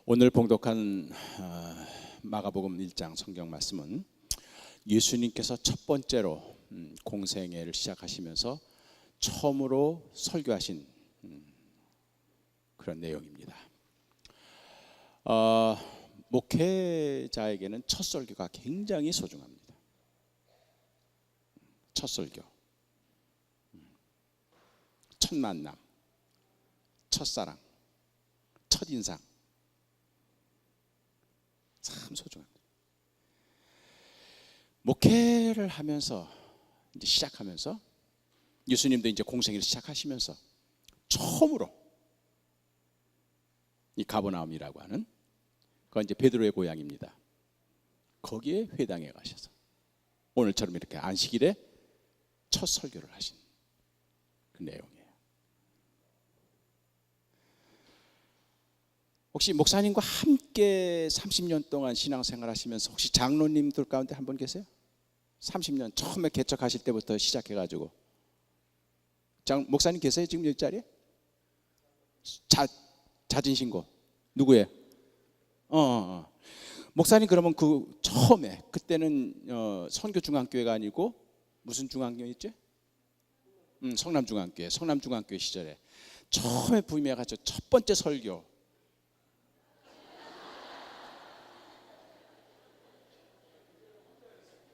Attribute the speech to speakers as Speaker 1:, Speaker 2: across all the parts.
Speaker 1: 오늘 봉독한 마가복음 1장 성경 말씀은 예수님께서 첫 번째로 공생애를 시작하시면서 처음으로 설교하신 그런 내용입니다. 목회자에게는 첫 설교가 굉장히 소중합니다. 첫 설교, 첫 만남, 첫사랑, 첫인상 참 소중합니다. 목회를 하면서 이제 시작하면서 예수님도 이제 공생애를 시작하시면서 처음으로 이 가버나움이라고 하는 그건 이제 베드로의 고향입니다. 거기에 회당에 가셔서 오늘처럼 이렇게 안식일에 첫 설교를 하신 그 내용이에요. 혹시 목사님과 함께 30년 동안 신앙생활 하시면서 혹시 장로님들 가운데 한 분 계세요? 30년 처음에 개척하실 때부터 시작해가지고 목사님 계세요? 지금 여기 자리에? 자진신고 누구예요? 목사님 그러면 그 처음에 그때는 선교중앙교회가 아니고 무슨 중앙교회였지? 성남중앙교회 시절에 처음에 부임해 가지고 첫 번째 설교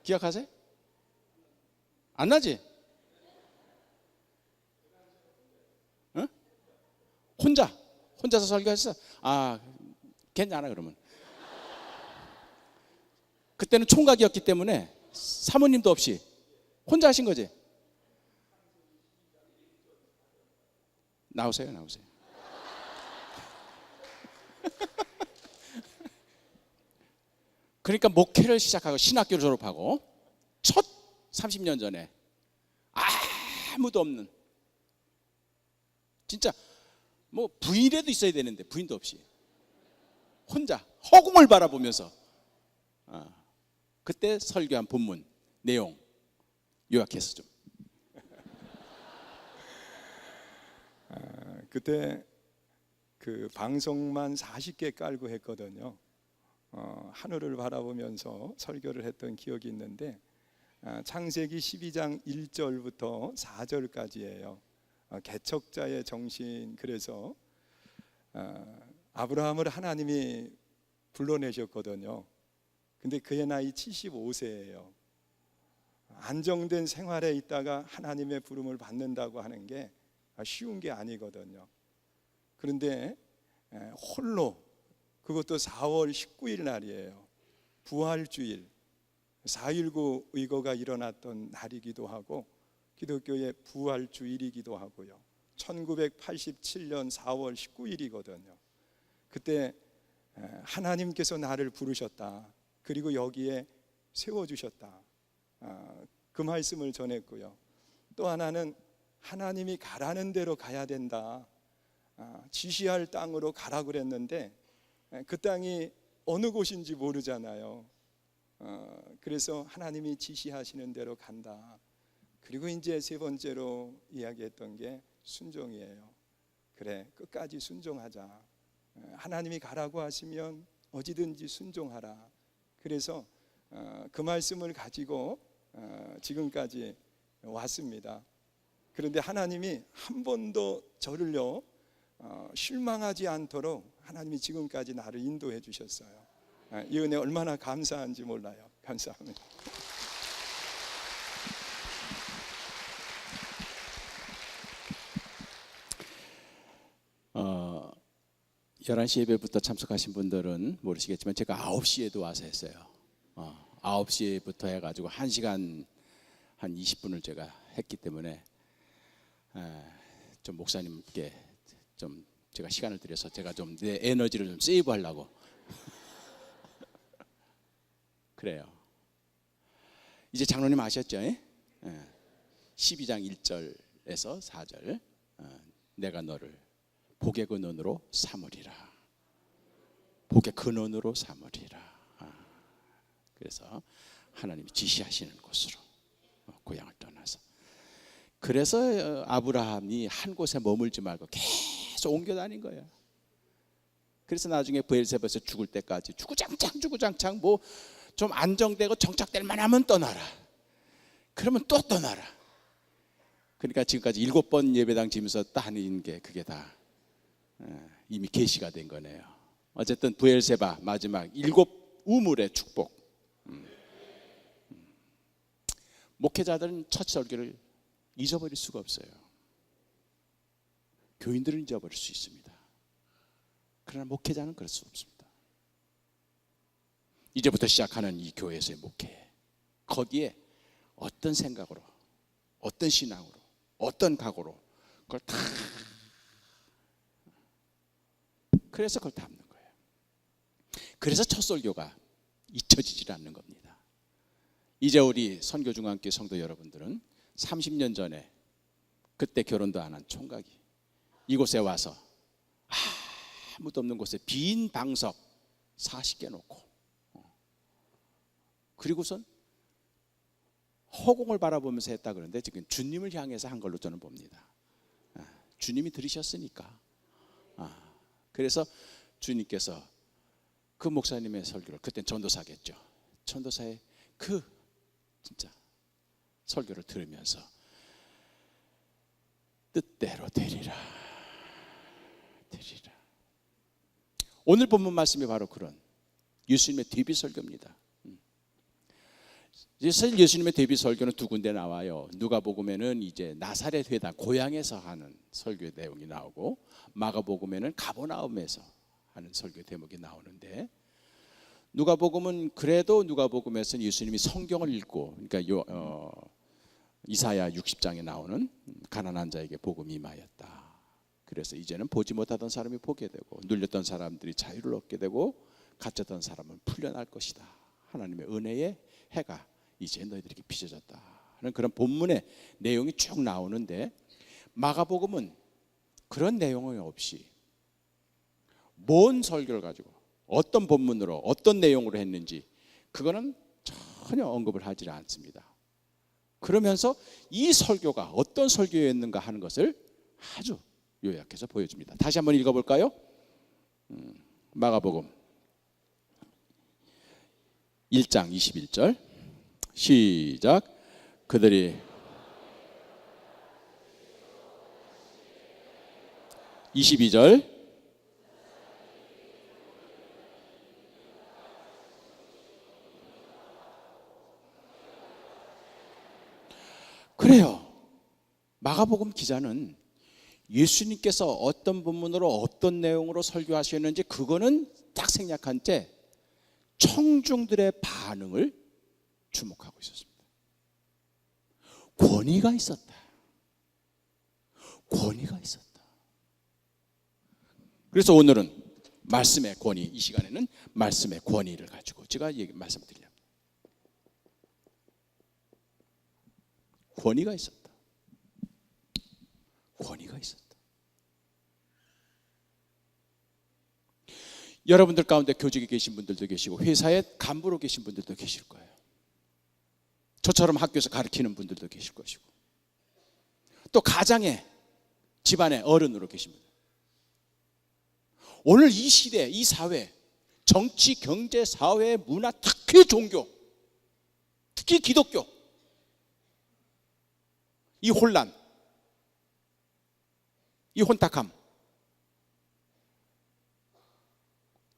Speaker 1: 기억하세요? 안 나지? 응? 혼자서 설교했어? 괜찮아 그러면. 그때는 총각이었기 때문에 사모님도 없이 혼자 하신 거지? 나오세요. 그러니까 목회를 시작하고 신학교를 졸업하고 첫 30년 전에 아무도 없는, 진짜 뭐 부인이라도 있어야 되는데 부인도 없이 혼자 허공을 바라보면서 그때 설교한 본문 내용 요약해서 좀.
Speaker 2: 그때 그 방송만 40개 깔고 했거든요. 하늘을 바라보면서 설교를 했던 기억이 있는데 창세기 12장 1절부터 4절까지예요. 개척자의 정신. 그래서 아브라함을 하나님이 불러내셨거든요. 근데 그의 나이 75세예요. 안정된 생활에 있다가 하나님의 부름을 받는다고 하는 게 쉬운 게 아니거든요. 그런데 홀로, 그것도 4월 19일 날이에요. 부활주일, 4.19 의거가 일어났던 날이기도 하고 기독교의 부활주일이기도 하고요. 1987년 4월 19일이거든요. 그때 하나님께서 나를 부르셨다. 그리고 여기에 세워주셨다. 그 말씀을 전했고요. 또 하나는 하나님이 가라는 대로 가야 된다. 지시할 땅으로 가라 그랬는데 그 땅이 어느 곳인지 모르잖아요. 그래서 하나님이 지시하시는 대로 간다. 그리고 이제 세 번째로 이야기했던 게 순종이에요. 그래, 끝까지 순종하자. 하나님이 가라고 하시면 어디든지 순종하라. 그래서 그 말씀을 가지고 지금까지 왔습니다. 그런데 하나님이 한 번도 저를요 실망하지 않도록 하나님이 지금까지 나를 인도해 주셨어요. 이 은혜 얼마나 감사한지 몰라요. 감사합니다.
Speaker 1: 11시 예배부터 참석하신 분들은 모르시겠지만 제가 9시에도 와서 했어요. 9시부터 해가지고 1시간 한 20분을 제가 했기 때문에 좀 목사님께 좀 제가 시간을 드려서 제가 좀 내 에너지를 좀 세이브 하려고 그래요. 이제 장로님 아셨죠? 12장 1절에서 4절 내가 너를 복의 근원으로 삼으리라. 복의 근원으로 삼으리라. 그래서 하나님이 지시하시는 곳으로 고향을 떠나서, 그래서 아브라함이 한 곳에 머물지 말고 계속 옮겨 다닌 거예요. 그래서 나중에 브엘세바에서 죽을 때까지 주구장창 뭐 좀 안정되고 정착될 만하면 떠나라. 그러면 또 떠나라. 그러니까 지금까지 7번 예배당 지면서 따는 게 그게 다 이미 계시가 된 거네요. 어쨌든 브엘세바 마지막 7 우물의 축복. 목회자들은 첫 설교를 잊어버릴 수가 없어요. 교인들은 잊어버릴 수 있습니다. 그러나 목회자는 그럴 수 없습니다. 이제부터 시작하는 이 교회에서의 목회, 거기에 어떤 생각으로, 어떤 신앙으로, 어떤 각오로 그걸 다, 그래서 그걸 담는 거예요. 그래서 첫 설교가 잊혀지질 않는 겁니다. 이제 우리 선교중앙교회 성도 여러분들은 30년 전에 그때 결혼도 안 한 총각이 이곳에 와서 아무도 없는 곳에 빈 방석 40개 놓고, 그리고선 허공을 바라보면서 했다 그러는데 지금 주님을 향해서 한 걸로 저는 봅니다. 주님이 들으셨으니까. 그래서 주님께서 그 목사님의 설교를, 그땐 전도사겠죠, 전도사의 그 진짜 설교를 들으면서 뜻대로 되리라. 오늘 본문 말씀이 바로 그런 예수님의 데뷔 설교입니다. 사실 예수님의 데뷔 설교는 두 군데 나와요. 누가복음에는 이제 나사렛 회당 고향에서 하는 설교의 내용이 나오고, 마가복음에는 가버나움에서 하는 설교 대목이 나오는데, 누가복음은 그래도 누가복음에서는 예수님이 성경을 읽고, 그러니까 이사야 60장에 나오는 가난한 자에게 복음이 임하였다. 그래서 이제는 보지 못하던 사람이 보게 되고, 눌렸던 사람들이 자유를 얻게 되고, 갇혔던 사람은 풀려날 것이다. 하나님의 은혜의 해가 이제 너희들에게 비춰졌다 하는 그런 본문의 내용이 쭉 나오는데, 마가복음은 그런 내용이 없이 뭔 설교를 가지고 어떤 본문으로 어떤 내용으로 했는지 그거는 전혀 언급을 하지 않습니다. 그러면서 이 설교가 어떤 설교였는가 하는 것을 아주 요약해서 보여줍니다. 다시 한번 읽어볼까요? 마가복음 1장 21절 시작. 그들이 22절 그래요. 마가복음 기자는 예수님께서 어떤 본문으로 어떤 내용으로 설교하셨는지 그거는 딱 생략한 채 청중들의 반응을 주목하고 있었습니다. 권위가 있었다. 그래서 오늘은 말씀의 권위, 이 시간에는 말씀의 권위를 가지고 제가 말씀드립니다. 권위가 있었다. 여러분들 가운데 교직에 계신 분들도 계시고 회사에 간부로 계신 분들도 계실 거예요. 저처럼 학교에서 가르치는 분들도 계실 것이고, 또 가장에 집안의 어른으로 계신 분들. 오늘 이 시대, 이 사회, 정치, 경제, 사회, 문화, 특히 종교, 특히 기독교, 이 혼란, 이 혼탁함,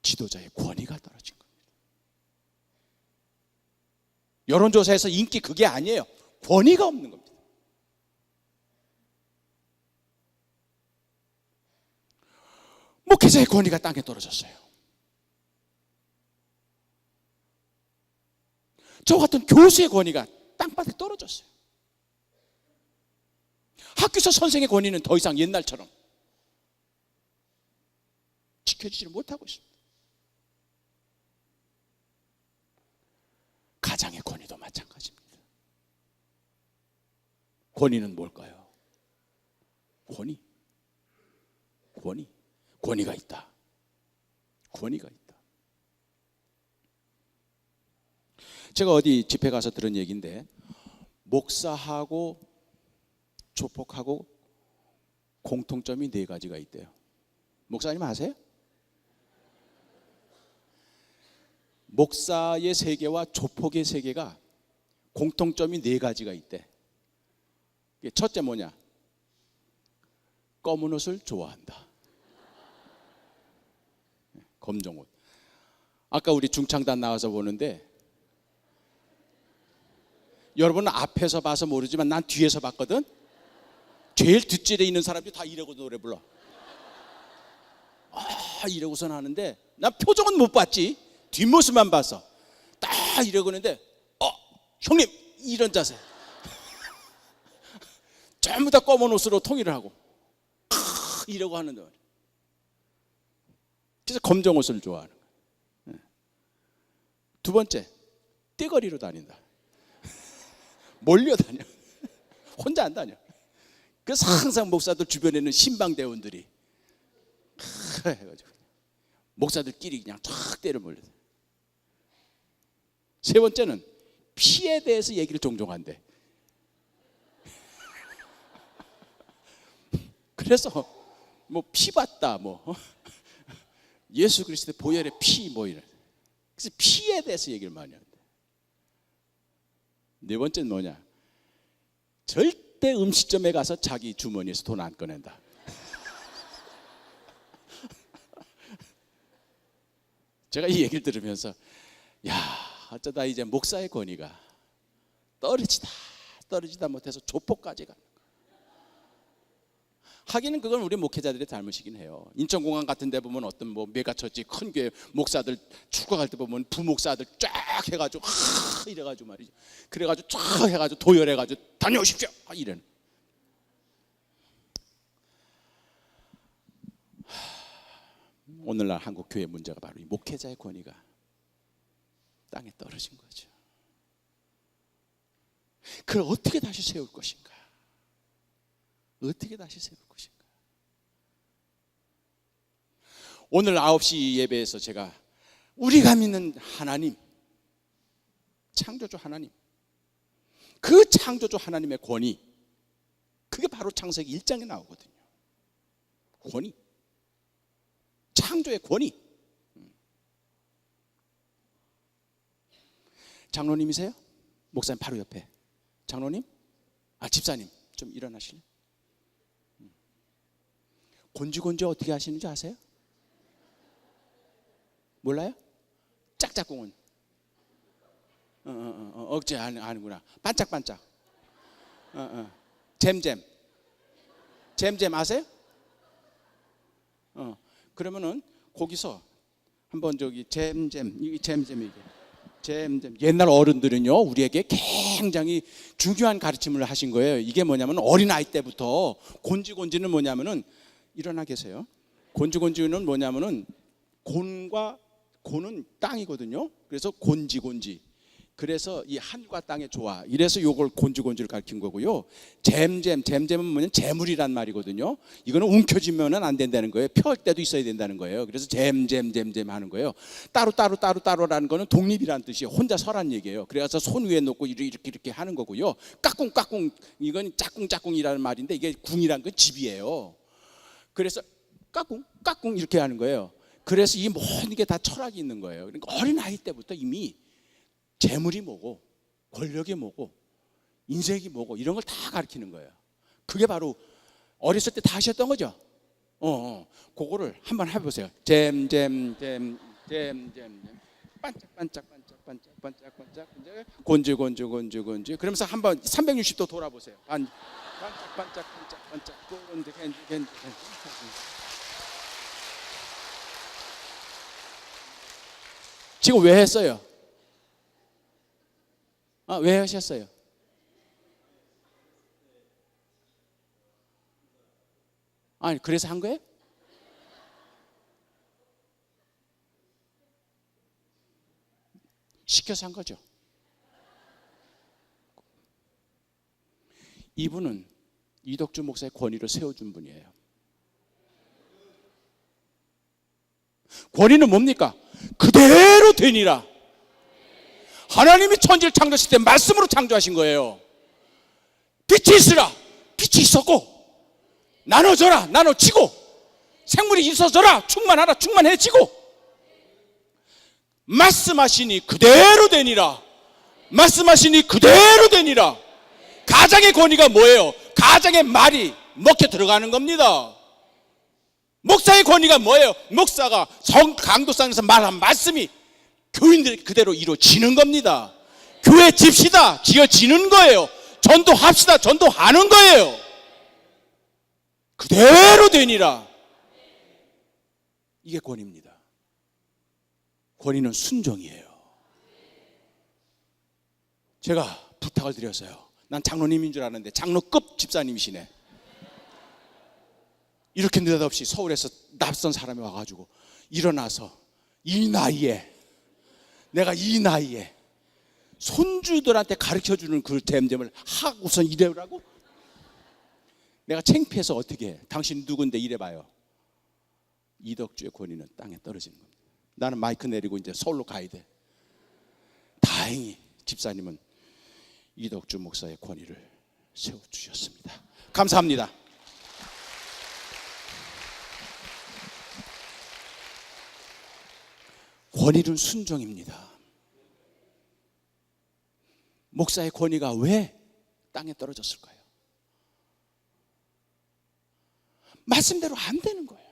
Speaker 1: 지도자의 권위가 떨어진 겁니다. 여론조사에서 인기 그게 아니에요. 권위가 없는 겁니다. 목회자의 권위가 땅에 떨어졌어요. 저 같은 교수의 권위가 땅바닥에 떨어졌어요. 학교에서 선생의 권위는 더 이상 옛날처럼 지켜지지 못하고 있습니다. 가장의 권위도 마찬가지입니다. 권위는 뭘까요? 권위가 있다. 제가 어디 집회 가서 들은 얘기인데, 목사하고 조폭하고 공통점이 4가지가 있대요. 목사님 아세요? 목사의 세계와 조폭의 세계가 공통점이 4가지가 있대. 첫째 뭐냐? 검은 옷을 좋아한다. 검정 옷. 아까 우리 중창단 나와서 보는데, 여러분은 앞에서 봐서 모르지만 난 뒤에서 봤거든. 제일 뒷줄에 있는 사람들이 다 이러고 노래 불러. 이러고선 하는데 난 표정은 못 봤지. 뒷모습만 봤어. 딱 이러고 있는데 형님 이런 자세. 전부 다 검은 옷으로 통일을 하고 이러고 하는데, 그래서 검정 옷을 좋아하는 거예요. 두 번째, 떼거리로 다닌다. 몰려다녀. 혼자 안 다녀. 그래서 항상 목사들 주변에는 신방대원들이 해가지고 목사들끼리 그냥 쫙 때려 몰려. 세 번째는 피에 대해서 얘기를 종종 한대. 그래서 뭐 피 봤다, 뭐 예수 그리스도의 보혈의 피 뭐 이런. 그래서 피에 대해서 얘기를 많이 한대. 네 번째는 뭐냐? 절대 음식점에 가서 자기 주머니에서 돈 안 꺼낸다. 제가 이 얘기를 들으면서 어쩌다 이제 목사의 권위가 떨어지다 못해서 조폭까지 가는 거야. 하기는 그건 우리 목회자들의 잘못이긴 해요. 인천공항 같은 데 보면 어떤 뭐 메가처치 큰 교회 목사들 출국할 때 보면 부목사들 쫙 해가지고 이래가지고 말이죠. 그래가지고 쫙 해가지고 도열해가지고 다녀오십시오 이래는. 오늘날 한국 교회 문제가 바로 이 목회자의 권위가 땅에 떨어진 거죠. 그걸 어떻게 다시 세울 것인가? 어떻게 다시 세울 것인가? 오늘 9시 예배에서 제가 우리가 믿는 하나님, 창조주 하나님, 그 창조주 하나님의 권위, 그게 바로 창세기 1장에 나오거든요. 권위, 창조의 권위. 장로님이세요? 목사님 바로 옆에. 장로님? 집사님 좀 일어나실래요? 곤지곤지 어떻게 하시는지 아세요? 몰라요? 짝짝꿍은 억제 아니구나. 반짝반짝. 잼잼 아세요? 그러면은 거기서 한번 저기 잼잼 옛날 어른들은요 우리에게 굉장히 중요한 가르침을 하신 거예요. 이게 뭐냐면 어린아이 때부터 곤지곤지는 뭐냐면은 일어나 계세요. 곤지곤지는 뭐냐면은 곤은 땅이거든요. 그래서 곤지곤지. 그래서 이 하늘과 땅의 조화. 이래서 요걸 곤지곤지를 가르친 거고요. 잼잼은 뭐냐면 재물이란 말이거든요. 이거는 움켜쥐면은 안 된다는 거예요. 펼 때도 있어야 된다는 거예요. 그래서 잼잼 하는 거예요. 따로라는 거는 독립이란 뜻이에요. 혼자 서란 얘기예요. 그래서 손 위에 놓고 이렇게 하는 거고요. 까꿍 이건 짝꿍이라는 말인데 이게 궁이란 건 집이에요. 그래서 까꿍 이렇게 하는 거예요. 그래서 이 모든 게 다 철학이 있는 거예요. 그러니까 어린아이 때부터 이미 재물이 뭐고 권력이 뭐고 인생이 뭐고 이런 걸 다 가르치는 거예요. 그게 바로 어렸을 때 다 하셨던 거죠. 그거를 한번 해보세요. 잼잼 반짝 곤지 그러면서 한번 360도 돌아보세요. 반짝 곤지 지금 왜 했어요? 왜 하셨어요? 아니 그래서 한 거예요? 시켜서 한 거죠. 이분은 이덕주 목사의 권위를 세워준 분이에요. 권위는 뭡니까? 그대로 되니라. 하나님이 천지를 창조하실 때 말씀으로 창조하신 거예요. 빛이 있으라. 빛이 있었고 나눠져라. 나눠지고 생물이 있어져라. 충만하라. 충만해지고 말씀하시니 그대로 되니라. 말씀하시니 그대로 되니라. 가장의 권위가 뭐예요? 가장의 말이 먹혀 들어가는 겁니다. 목사의 권위가 뭐예요? 목사가 강도상에서 말한 말씀이 교인들이 그대로 이루어지는 겁니다. 교회 집시다 지어지는 거예요. 전도합시다 전도하는 거예요. 그대로 되니라. 이게 권위입니다. 권위는 순종이에요. 제가 부탁을 드렸어요. 난 장로님인 줄 아는데 장로급 집사님이시네. 이렇게 느닷없이 서울에서 낯선 사람이 와가지고 일어나서 내가 이 나이에 손주들한테 가르쳐주는 그 됨됨을 하고선 이래라고? 내가 창피해서 어떻게 해? 당신 누군데 이래봐요. 이덕주의 권위는 땅에 떨어지는 겁니다. 나는 마이크 내리고 이제 서울로 가야 돼. 다행히 집사님은 이덕주 목사의 권위를 세워주셨습니다. 감사합니다. 권위는 순종입니다. 목사의 권위가 왜 땅에 떨어졌을까요? 말씀대로 안 되는 거예요.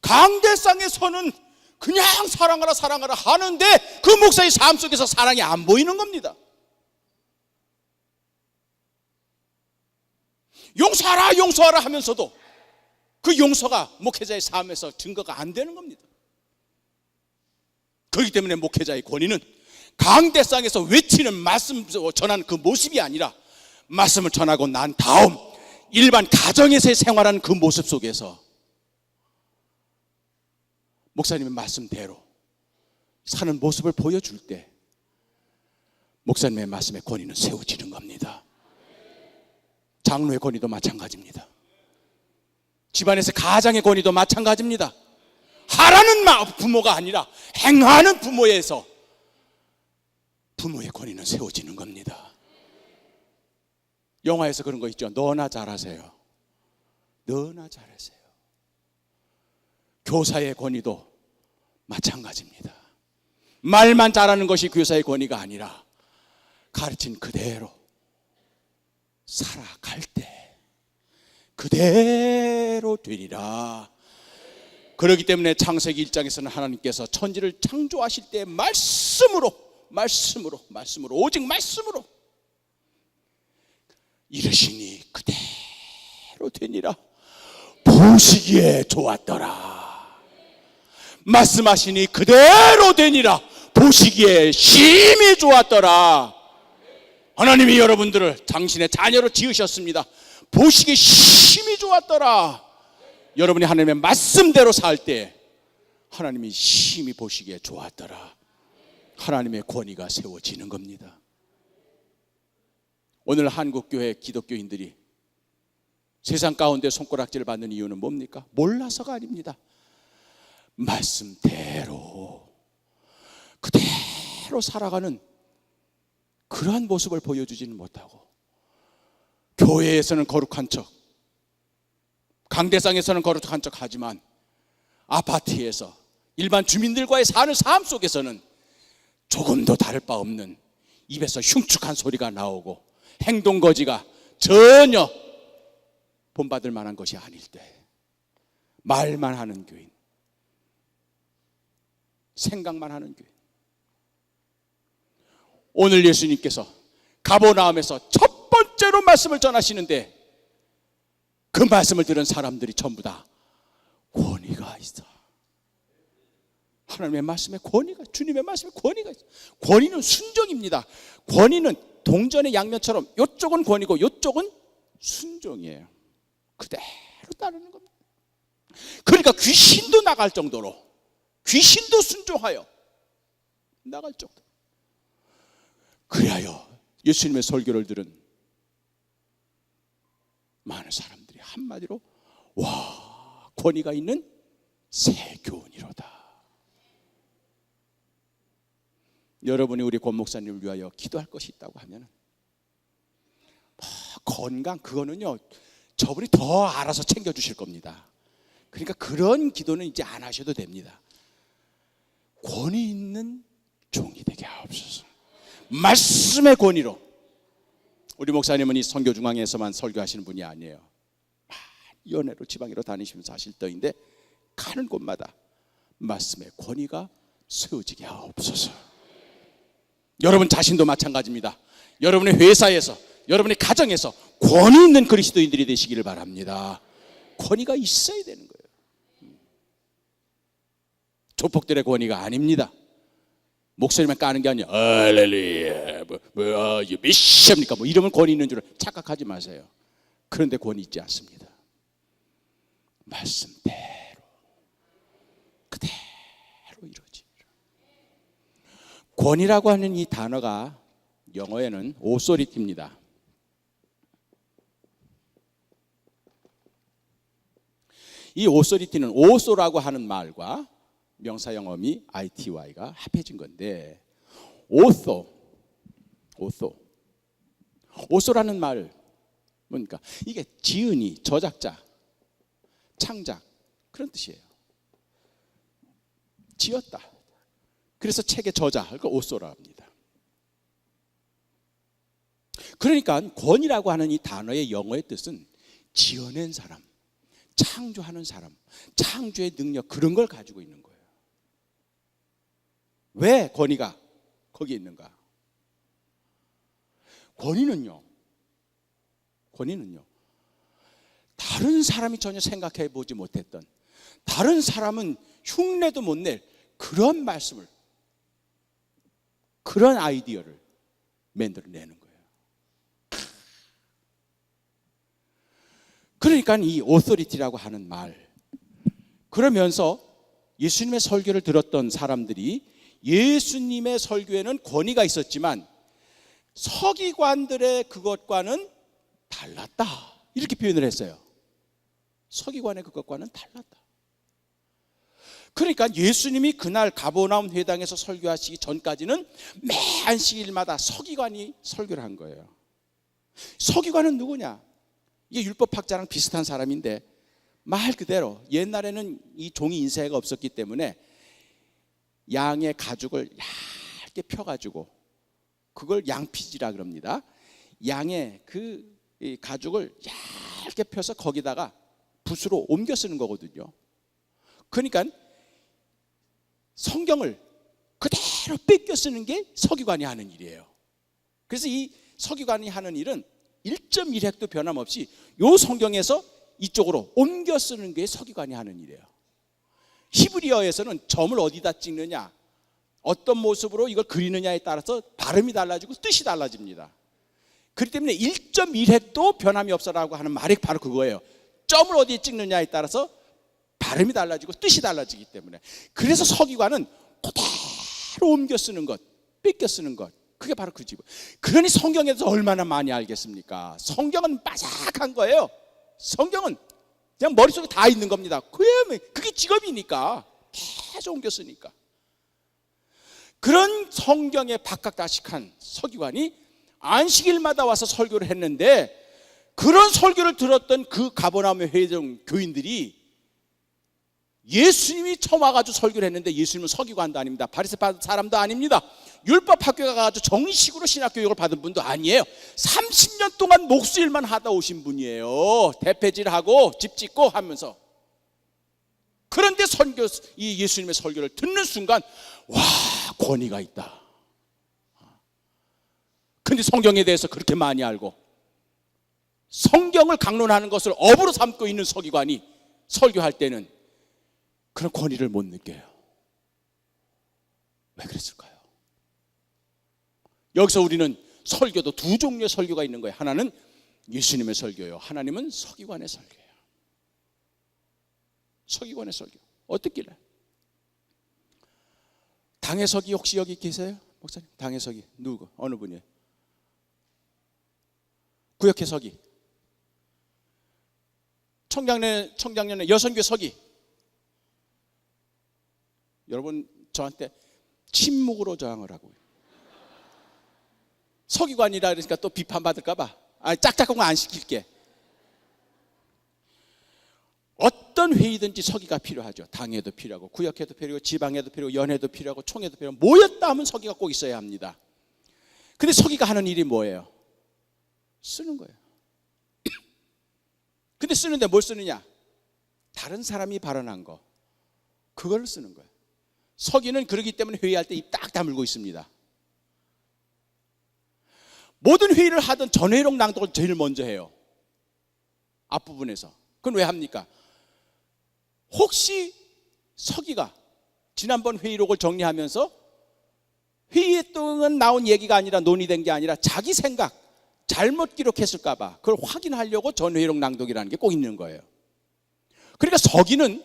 Speaker 1: 강대상에서는 그냥 사랑하라 하는데 그 목사의 삶 속에서 사랑이 안 보이는 겁니다. 용서하라 하면서도 그 용서가 목회자의 삶에서 증거가 안 되는 겁니다. 그렇기 때문에 목회자의 권위는 강대상에서 외치는 말씀 전하는 그 모습이 아니라 말씀을 전하고 난 다음 일반 가정에서의 생활하는 그 모습 속에서 목사님의 말씀대로 사는 모습을 보여줄 때 목사님의 말씀의 권위는 세워지는 겁니다. 장로의 권위도 마찬가지입니다. 집안에서 가장의 권위도 마찬가지입니다. 하라는 부모가 아니라 행하는 부모에서 부모의 권위는 세워지는 겁니다. 영화에서 그런 거 있죠. 너나 잘하세요. 너나 잘하세요. 교사의 권위도 마찬가지입니다. 말만 잘하는 것이 교사의 권위가 아니라 가르친 그대로 살아갈 때 그대로 되리라. 그렇기 때문에 창세기 1장에서는 하나님께서 천지를 창조하실 때 말씀으로 오직 말씀으로 이르시니 그대로 되니라. 보시기에 좋았더라. 말씀하시니 그대로 되니라. 보시기에 심히 좋았더라. 하나님이 여러분들을 당신의 자녀로 지으셨습니다. 보시기에 심히 좋았더라. 여러분이 하나님의 말씀대로 살 때 하나님이 심히 보시기에 좋았더라. 하나님의 권위가 세워지는 겁니다. 오늘 한국교회 기독교인들이 세상 가운데 손가락질을 받는 이유는 뭡니까? 몰라서가 아닙니다. 말씀대로 그대로 살아가는 그러한 모습을 보여주지는 못하고 교회에서는 거룩한 척, 강대상에서는 거룩한 척 하지만 아파트에서 일반 주민들과의 사는 삶 속에서는 조금도 다를 바 없는 입에서 흉측한 소리가 나오고 행동거지가 전혀 본받을 만한 것이 아닐 때 말만 하는 교인, 생각만 하는 교인. 오늘 예수님께서 가버나움에서 첫 번째로 말씀을 전하시는데 그 말씀을 들은 사람들이 전부 다 권위가 있어. 하나님의 말씀에 권위가, 주님의 말씀에 권위가 있어. 권위는 순종입니다. 권위는 동전의 양면처럼 이쪽은 권위고 이쪽은 순종이에요. 그대로 따르는 겁니다. 그러니까 귀신도 나갈 정도로, 귀신도 순종하여 나갈 정도. 그리하여 예수님의 설교를 들은 많은 사람들이 한마디로 와, 권위가 있는 새 교훈이로다. 여러분이 우리 권 목사님을 위하여 기도할 것이 있다고 하면 건강 그거는요 저분이 더 알아서 챙겨주실 겁니다. 그러니까 그런 기도는 이제 안 하셔도 됩니다. 권위 있는 종이 되게 하옵소서. 말씀의 권위로. 우리 목사님은 이 선교중앙에서만 설교하시는 분이 아니에요. 연애로 지방으로 다니시면서 하실 터인데 가는 곳마다 말씀의 권위가 세워지게 하옵소서. 여러분 자신도 마찬가지입니다. 여러분의 회사에서, 여러분의 가정에서 권위 있는 그리스도인들이 되시기를 바랍니다. 권위가 있어야 되는 거예요. 조폭들의 권위가 아닙니다. 목소리만 까는 게 아니라 할렐루야, 이게 메시아입니까? 이러면 권위 있는 줄 착각하지 마세요. 그런데 권위 있지 않습니다. 말씀대로 그대로 이루어지리라. 권위라고 하는 이 단어가 영어에는 오소리티입니다. 이 오소리티는 오소라고 하는 말과 명사 영어미 ITY가 합해진 건데, 오소라는 말 뭡니까? 이게 지은이, 저작자, 창작 그런 뜻이에요. 지었다. 그래서 책의 저자, 그러니까 오소라 합니다. 그러니까 권위라고 하는 이 단어의 영어의 뜻은 지어낸 사람, 창조하는 사람, 창조의 능력, 그런 걸 가지고 있는 거예요. 왜 권위가 거기에 있는가? 권위는요, 다른 사람이 전혀 생각해 보지 못했던, 다른 사람은 흉내도 못 낼 그런 말씀을, 그런 아이디어를 만들어내는 거예요. 그러니까 이 오소리티라고 하는 말, 그러면서 예수님의 설교를 들었던 사람들이 예수님의 설교에는 권위가 있었지만 서기관들의 그것과는 달랐다, 이렇게 표현을 했어요. 서기관의 그것과는 달랐다. 그러니까 예수님이 그날 가버나움 회당에서 설교하시기 전까지는 매 안식일마다 서기관이 설교를 한 거예요. 서기관은 누구냐? 이게 율법학자랑 비슷한 사람인데, 말 그대로 옛날에는 이 종이 인쇄가 없었기 때문에 양의 가죽을 얇게 펴가지고, 그걸 양피지라 그럽니다. 양의 그 가죽을 얇게 펴서 거기다가 붓으로 옮겨 쓰는 거거든요. 그러니까 성경을 그대로 뺏겨 쓰는 게 서기관이 하는 일이에요. 그래서 이 서기관이 하는 일은 1.1획도 변함없이 요 성경에서 이쪽으로 옮겨 쓰는 게 서기관이 하는 일이에요. 히브리어에서는 점을 어디다 찍느냐, 어떤 모습으로 이걸 그리느냐에 따라서 발음이 달라지고 뜻이 달라집니다. 그렇기 때문에 1.1획도 변함이 없어라고 하는 말이 바로 그거예요. 점을 어디에 찍느냐에 따라서 발음이 달라지고 뜻이 달라지기 때문에. 그래서 서기관은 그대로 옮겨 쓰는 것, 뺏겨 쓰는 것, 그게 바로 그 집. 그러니 성경에서 얼마나 많이 알겠습니까? 성경은 빠삭한 거예요. 성경은 그냥 머릿속에 다 있는 겁니다. 그게 직업이니까 계속 옮겨 쓰니까. 그런 성경에 박학다식한 서기관이 안식일마다 와서 설교를 했는데, 그런 설교를 들었던 그 가버나움의 회중 교인들이 예수님이 처음 와가지고 설교를 했는데, 예수님은 서기관도 아닙니다. 바리새 사람도 아닙니다. 율법 학교 가가지고 정식으로 신학교육을 받은 분도 아니에요. 30년 동안 목수일만 하다 오신 분이에요. 대패질하고 집 짓고 하면서. 그런데 이 예수님의 설교를 듣는 순간, 와, 권위가 있다. 근데 성경에 대해서 그렇게 많이 알고 성경을 강론하는 것을 업으로 삼고 있는 서기관이 설교할 때는 그런 권위를 못 느껴요. 왜 그랬을까요? 여기서 우리는 설교도 두 종류의 설교가 있는 거예요. 하나는 예수님의 설교예요. 하나님은 서기관의 설교예요. 서기관의 설교. 어떻길래? 당의 서기 혹시 여기 계세요? 목사님, 당의 서기 누구? 어느 분이에요? 구역회 서기, 청장년의 여선교 서기. 여러분 저한테 침묵으로 저항을 하고요. 서기관이라 그러니까 또 비판받을까 봐 짝짝한 거 안 시킬게. 어떤 어떤 회의든지 서기가 필요하죠. 당회도 필요하고 구역회도 필요하고 지방회도 필요하고 연회도 필요하고 총회도 필요하고 모였다 하면 서기가 꼭 있어야 합니다. 근데 서기가 하는 일이 뭐예요? 쓰는 거예요. 근데 쓰는데 뭘 쓰느냐? 다른 사람이 발언한 거, 그걸 쓰는 거예요. 서기는 그러기 때문에 회의할 때 입 딱 다물고 있습니다. 모든 회의를 하던 전회록 낭독을 제일 먼저 해요. 앞부분에서. 그건 왜 합니까? 혹시 서기가 지난번 회의록을 정리하면서 회의 동안 나온 얘기가 아니라 논의된 게 아니라 자기 생각 잘못 기록했을까 봐 그걸 확인하려고 전회록 낭독이라는 게 꼭 있는 거예요. 그러니까 서기는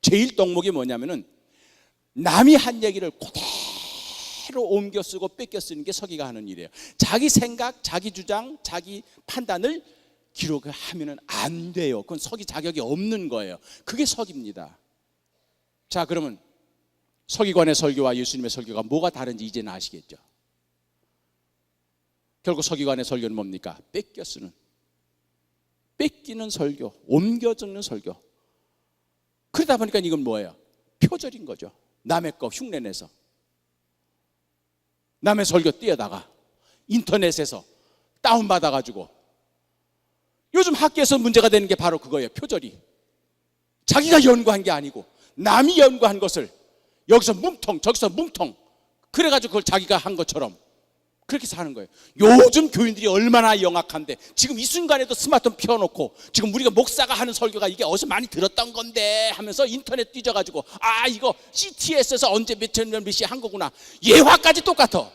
Speaker 1: 제일 덕목이 뭐냐면은 남이 한 얘기를 그대로 옮겨 쓰고 뺏겨 쓰는 게 서기가 하는 일이에요. 자기 생각, 자기 주장, 자기 판단을 기록하면은 안 돼요. 그건 서기 자격이 없는 거예요. 그게 서기입니다. 자, 그러면 서기관의 설교와 예수님의 설교가 뭐가 다른지 이제는 아시겠죠? 결국 서기관의 설교는 뭡니까? 뺏겨 쓰는, 뺏기는 설교, 옮겨 적는 설교. 그러다 보니까 이건 뭐예요? 표절인 거죠. 남의 거 흉내내서, 남의 설교 띄어다가 인터넷에서 다운받아가지고. 요즘 학교에서 문제가 되는 게 바로 그거예요. 표절이. 자기가 연구한 게 아니고 남이 연구한 것을 여기서 뭉텅 저기서 뭉텅 그래가지고 그걸 자기가 한 것처럼 그렇게 사는 거예요. 요즘 교인들이 얼마나 영악한데 지금 이 순간에도 스마트폰 펴놓고 지금 우리가 목사가 하는 설교가 이게 어디서 많이 들었던 건데 하면서 인터넷 뒤져가지고 아 이거 CTS에서 언제 몇천 년 몇시 한 거구나. 예화까지 똑같아.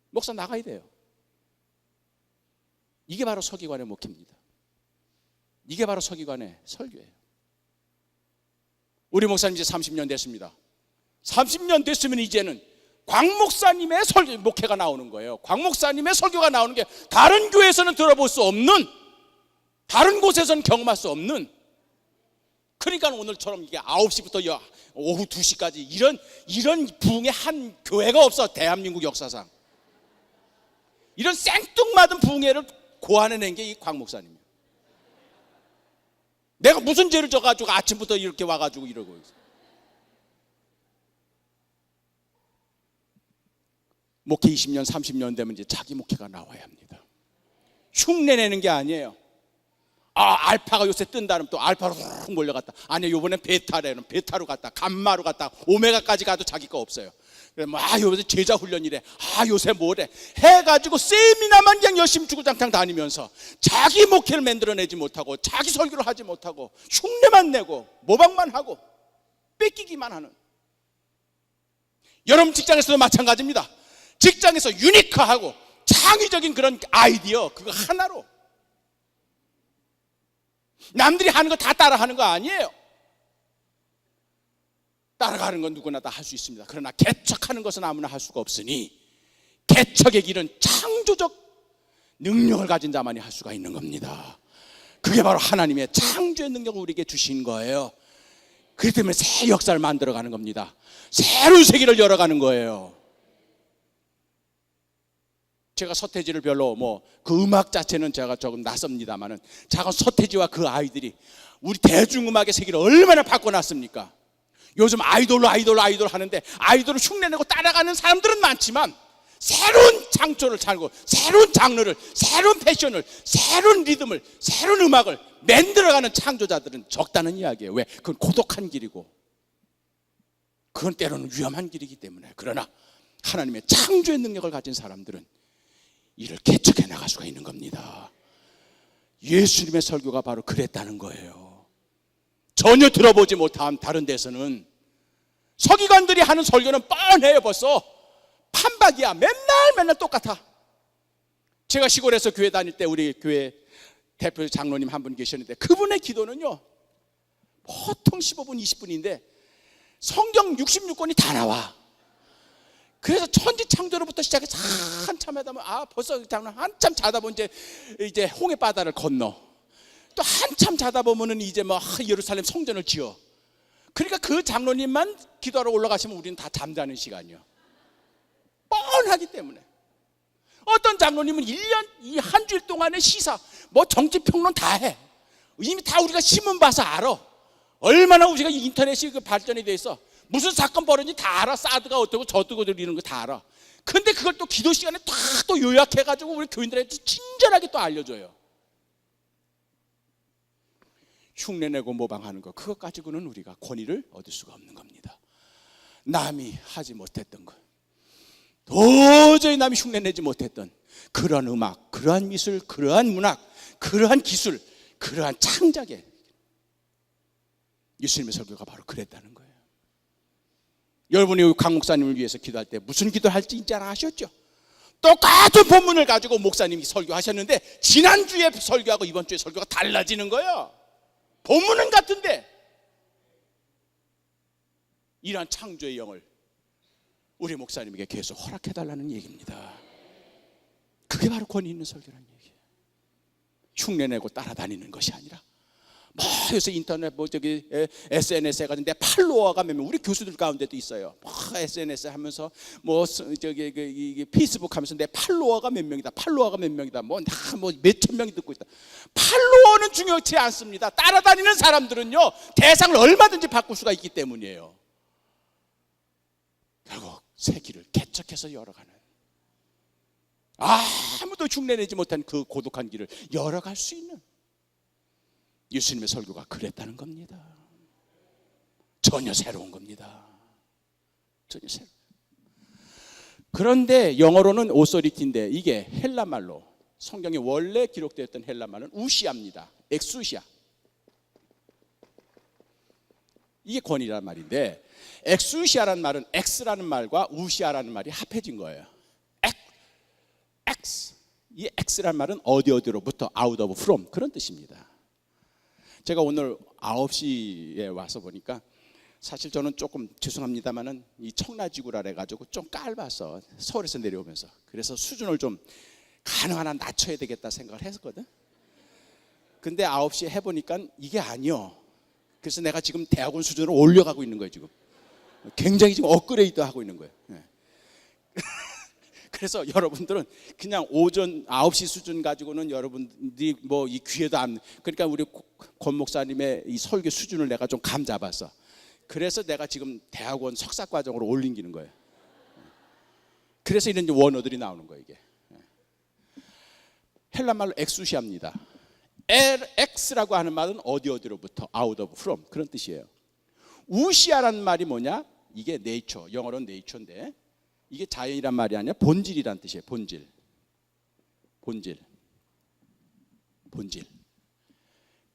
Speaker 1: 목사 나가야 돼요. 이게 바로 서기관의 목회입니다. 이게 바로 서기관의 설교예요. 우리 목사님 이제 30년 됐습니다. 30년 됐으면 이제는 광 목사님의 목회가 나오는 거예요. 광 목사님의 설교가 나오는 게 다른 교회에서는 들어볼 수 없는, 다른 곳에서는 경험할 수 없는. 그러니까 오늘처럼 이게 9시부터 오후 2시까지 이런 부흥의 한 교회가 없어. 대한민국 역사상 이런 생뚱맞은 부흥회를 고안해낸 게 이 광 목사님이에요. 내가 무슨 죄를 져가지고 아침부터 이렇게 와가지고 이러고 있어. 목회 20년 30년 되면 이제 자기 목회가 나와야 합니다. 흉내내는 게 아니에요. 아 알파가 요새 뜬다면 또 알파로 훅 몰려갔다. 아니요 요번엔 베타래는 베타로 갔다 감마로 갔다 오메가까지 가도 자기 거 없어요. 그래 요새 제자 훈련이래. 요새 뭐래 해가지고 세미나만 그냥 열심히 주구장창 다니면서 자기 목회를 만들어내지 못하고 자기 설교를 하지 못하고 흉내만 내고 모방만 하고 뺏기기만 하는. 여러분 직장에서도 마찬가지입니다. 직장에서 유니크하고 창의적인 그런 아이디어 그거 하나로 남들이 하는 거 다 따라하는 거 아니에요. 따라가는 건 누구나 다 할 수 있습니다. 그러나 개척하는 것은 아무나 할 수가 없으니 개척의 길은 창조적 능력을 가진 자만이 할 수가 있는 겁니다. 그게 바로 하나님의 창조의 능력을 우리에게 주신 거예요. 그렇기 때문에 새 역사를 만들어가는 겁니다. 새로운 세계를 열어가는 거예요. 제가 서태지를 별로 그 음악 자체는 제가 조금 낯섭니다만은 작은 서태지와 그 아이들이 우리 대중음악의 세계를 얼마나 바꿔놨습니까? 요즘 아이돌로 하는데 아이돌을 흉내내고 따라가는 사람들은 많지만 새로운 창조를 찾고 새로운 장르를, 새로운 패션을, 새로운 리듬을, 새로운 음악을 만들어가는 창조자들은 적다는 이야기예요. 왜? 그건 고독한 길이고 그건 때로는 위험한 길이기 때문에. 그러나 하나님의 창조의 능력을 가진 사람들은 이를 개척해 나갈 수가 있는 겁니다. 예수님의 설교가 바로 그랬다는 거예요. 전혀 들어보지 못한 다른 데서는 서기관들이 하는 설교는 뻔해요. 벌써 판박이야. 맨날 똑같아. 제가 시골에서 교회 다닐 때 우리 교회 대표 장로님 한 분 계셨는데 그분의 기도는요 보통 15분 20분인데 성경 66권이 다 나와. 그래서 천지창조로부터 시작해서 한참 하다 보면 벌써 장로님 한참 자다 보면 이제 홍해 바다를 건너 또 한참 자다 보면은 이제 예루살렘 성전을 지어. 그러니까 그 장로님만 기도하러 올라가시면 우리는 다 잠자는 시간이요. 뻔하기 때문에. 어떤 장로님은 1년 이 한 주일 동안의 시사 뭐 정치평론 다 해. 이미 다 우리가 신문 봐서 알아. 얼마나 우리가 인터넷이 그 발전이 돼 있어. 무슨 사건 벌어진지 다 알아. 사드가 어떻고 저뜨고 이런 거 다 알아. 근데 그걸 또 기도 시간에 다 또 요약해가지고 우리 교인들한테 친절하게 또 알려줘요. 흉내내고 모방하는 거, 그것 가지고는 우리가 권위를 얻을 수가 없는 겁니다. 남이 하지 못했던 것, 도저히 남이 흉내내지 못했던 그러한 음악, 그러한 미술, 그러한 문학, 그러한 기술, 그러한 창작에 예수님의 설교가 바로 그랬다는 거예요. 여러분이 강 목사님을 위해서 기도할 때 무슨 기도할지 이제 아셨죠? 똑같은 본문을 가지고 목사님이 설교하셨는데 지난주에 설교하고 이번 주에 설교가 달라지는 거예요. 본문은 같은데 이러한 창조의 영을 우리 목사님에게 계속 허락해달라는 얘기입니다. 그게 바로 권위 있는 설교라는 얘기예요. 흉내내고 따라다니는 것이 아니라 뭐 요새 인터넷 뭐 저기 SNS에 가서 내 팔로워가 몇 명, 우리 교수들 가운데도 있어요. 뭐 SNS 하면서 뭐 저기 이게 페이스북 하면서 내 팔로워가 몇 명이다, 팔로워가 몇 명이다, 뭐 몇천 명이 듣고 있다. 팔로워는 중요치 않습니다. 따라다니는 사람들은요 대상을 얼마든지 바꿀 수가 있기 때문이에요. 결국 새 길을 개척해서 열어가는, 아무도 흉내내지 못한 그 고독한 길을 열어갈 수 있는 예수님의 설교가 그랬다는 겁니다. 전혀 새로운 겁니다. 전혀 새로운. 그런데 영어로는 오소리티인데 이게 헬라말로, 성경에 원래 기록되었던 헬라말은 우시아입니다. 엑수시아. 이게 권위라는 말인데, 엑수시아라는 말은 엑스라는 말과 우시아라는 말이 합해진 거예요. 엑스. 이 엑스라는 말은 어디로부터, out of from, 그런 뜻입니다. 제가 오늘 9시에 와서 보니까 사실 저는 조금 죄송합니다만은 이 청라지구라 해가지고 좀 깔봐서 서울에서 내려오면서, 그래서 수준을 좀 가능한 한 낮춰야 되겠다 생각을 했었거든. 근데 9시에 해보니까 이게 아니요. 그래서 내가 지금 대학원 수준으로 올려가고 있는 거예요. 지금 굉장히 지금 업그레이드 하고 있는 거예요. 그래서 여러분들은 그냥 오전 9시 수준 가지고는 여러분들이 뭐 이 귀에도 안, 그러니까 우리 권 목사님의 이 설교 수준을 내가 좀 감 잡았어. 그래서 내가 지금 대학원 석사 과정으로 올리는 거예요. 그래서 이런 원어들이 나오는 거예요. 이게 헬라말로 엑수시아입니다. X라고 하는 말은 어디로부터, out of from, 그런 뜻이에요. 우시아라는 말이 뭐냐? 이게 네이처, 영어로는 네이처인데 이게 자연이란 말이 아니라 본질이란 뜻이에요. 본질.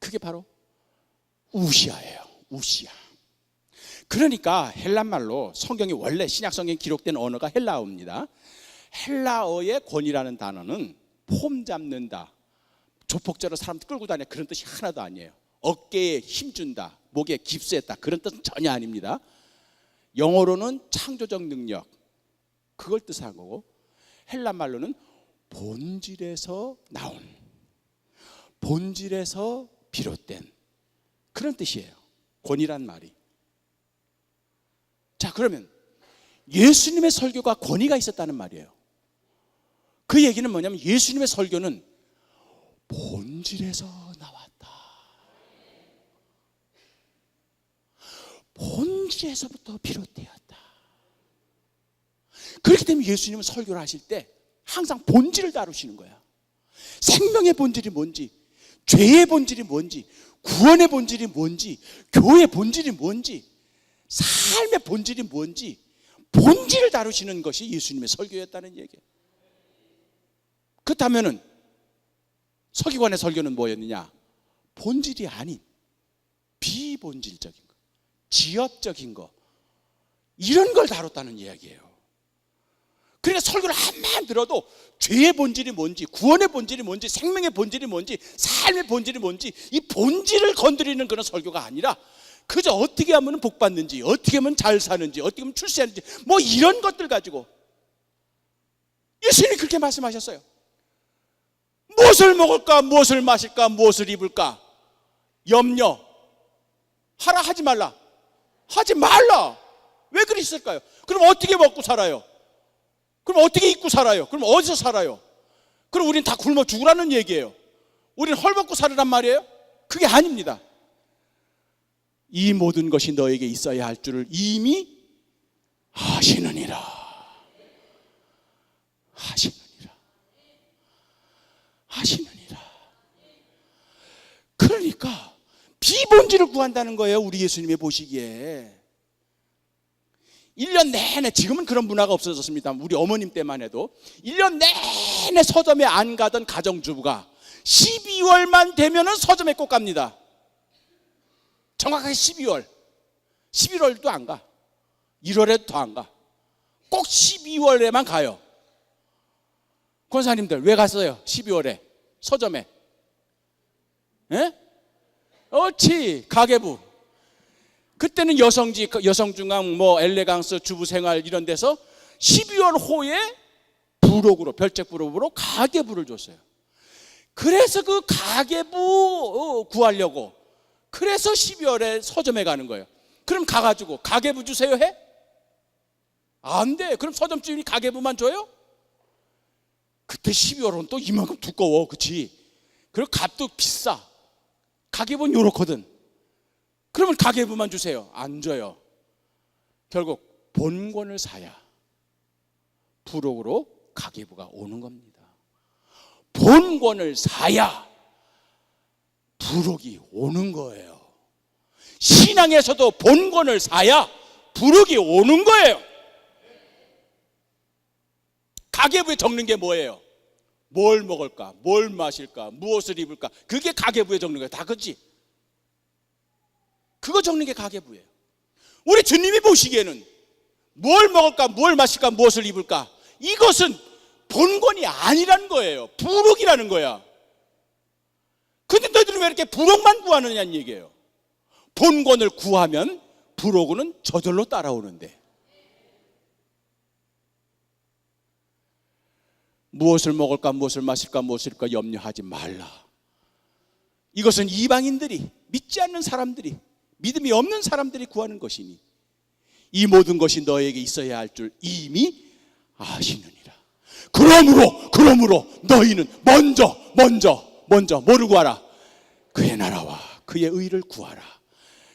Speaker 1: 그게 바로 우시아예요. 우시아. 그러니까 헬라말로 성경이 원래 신약 성경에 기록된 언어가 헬라어입니다. 헬라어의 권위라는 단어는 폼 잡는다, 조폭자로 사람 끌고 다니는 그런 뜻이 하나도 아니에요. 어깨에 힘준다, 목에 깁스했다, 그런 뜻은 전혀 아닙니다. 영어로는 창조적 능력, 그걸 뜻하는 거고, 헬라 말로는 본질에서 나온, 본질에서 비롯된 그런 뜻이에요. 권위란 말이. 자, 그러면 예수님의 설교가 권위가 있었다는 말이에요. 그 얘기는 뭐냐면 예수님의 설교는 본질에서 나왔다. 본질에서부터 비롯되었다. 그렇기 때문에 예수님은 설교를 하실 때 항상 본질을 다루시는 거야. 생명의 본질이 뭔지, 죄의 본질이 뭔지, 구원의 본질이 뭔지, 교회의 본질이 뭔지, 삶의 본질이 뭔지, 본질을 다루시는 것이 예수님의 설교였다는 얘기예요. 그렇다면은 서기관의 설교는 뭐였느냐? 본질이 아닌 비본질적인 거, 지엽적인 거, 이런 걸 다뤘다는 이야기예요. 그러니까 설교를 한번 들어도 죄의 본질이 뭔지, 구원의 본질이 뭔지, 생명의 본질이 뭔지, 삶의 본질이 뭔지, 이 본질을 건드리는 그런 설교가 아니라 그저 어떻게 하면 복 받는지, 어떻게 하면 잘 사는지, 어떻게 하면 출세하는지, 뭐 이런 것들 가지고 예수님이 그렇게 말씀하셨어요. 무엇을 먹을까, 무엇을 마실까, 무엇을 입을까 염려 하라, 하지 말라. 하지 말라. 왜 그랬을까요? 그럼 어떻게 먹고 살아요? 그럼 어떻게 입고 살아요? 그럼 어디서 살아요? 그럼 우린 다 굶어 죽으라는 얘기예요. 우리는 헐벗고 살으란 말이에요? 그게 아닙니다. 이 모든 것이 너에게 있어야 할 줄을 이미 아시느니라. 아시느니라. 아시느니라. 그러니까 비본질을 구한다는 거예요. 우리 예수님이 보시기에 1년 내내, 지금은 그런 문화가 없어졌습니다. 우리 어머님 때만 해도 1년 내내 서점에 안 가던 가정주부가 12월만 되면은 서점에 꼭 갑니다. 정확하게 12월. 11월도 안 가. 1월에도 더 안 가. 꼭 12월에만 가요. 권사님들 왜 갔어요? 12월에 서점에. 예? 옳지. 가계부. 그때는 여성지, 여성중앙, 뭐 엘레강스, 주부생활 이런 데서 12월 호에 부록으로, 별책 부록으로 가계부를 줬어요. 그래서 그 가계부 구하려고, 그래서 12월에 서점에 가는 거예요. 그럼 가가지고 가계부 주세요 해? 안 돼. 그럼 서점 주인이 가계부만 줘요? 그때 12월은 또 이만큼 두꺼워, 그치? 그리고 값도 비싸. 가계부는 요렇거든. 그러면 가계부만 주세요. 안 줘요. 결국 본권을 사야 부록으로 가계부가 오는 겁니다. 본권을 사야 부록이 오는 거예요. 신앙에서도 본권을 사야 부록이 오는 거예요. 가계부에 적는 게 뭐예요? 뭘 먹을까? 뭘 마실까? 무엇을 입을까? 그게 가계부에 적는 거예요. 다 그렇지? 그거 적는 게 가계부예요. 우리 주님이 보시기에는 뭘 먹을까? 뭘 마실까? 무엇을 입을까? 이것은 본권이 아니라는 거예요. 부록이라는 거야. 근데 너희들은 왜 이렇게 부록만 구하느냐는 얘기예요. 본권을 구하면 부록은 저절로 따라오는데. 무엇을 먹을까, 무엇을 마실까, 무엇을 입을까 염려하지 말라. 이것은 이방인들이, 믿지 않는 사람들이, 믿음이 없는 사람들이 구하는 것이니 이 모든 것이 너에게 있어야 할 줄 이미 아시느니라. 그러므로 너희는 먼저 뭐를 구하라? 그의 나라와 그의 의를 구하라.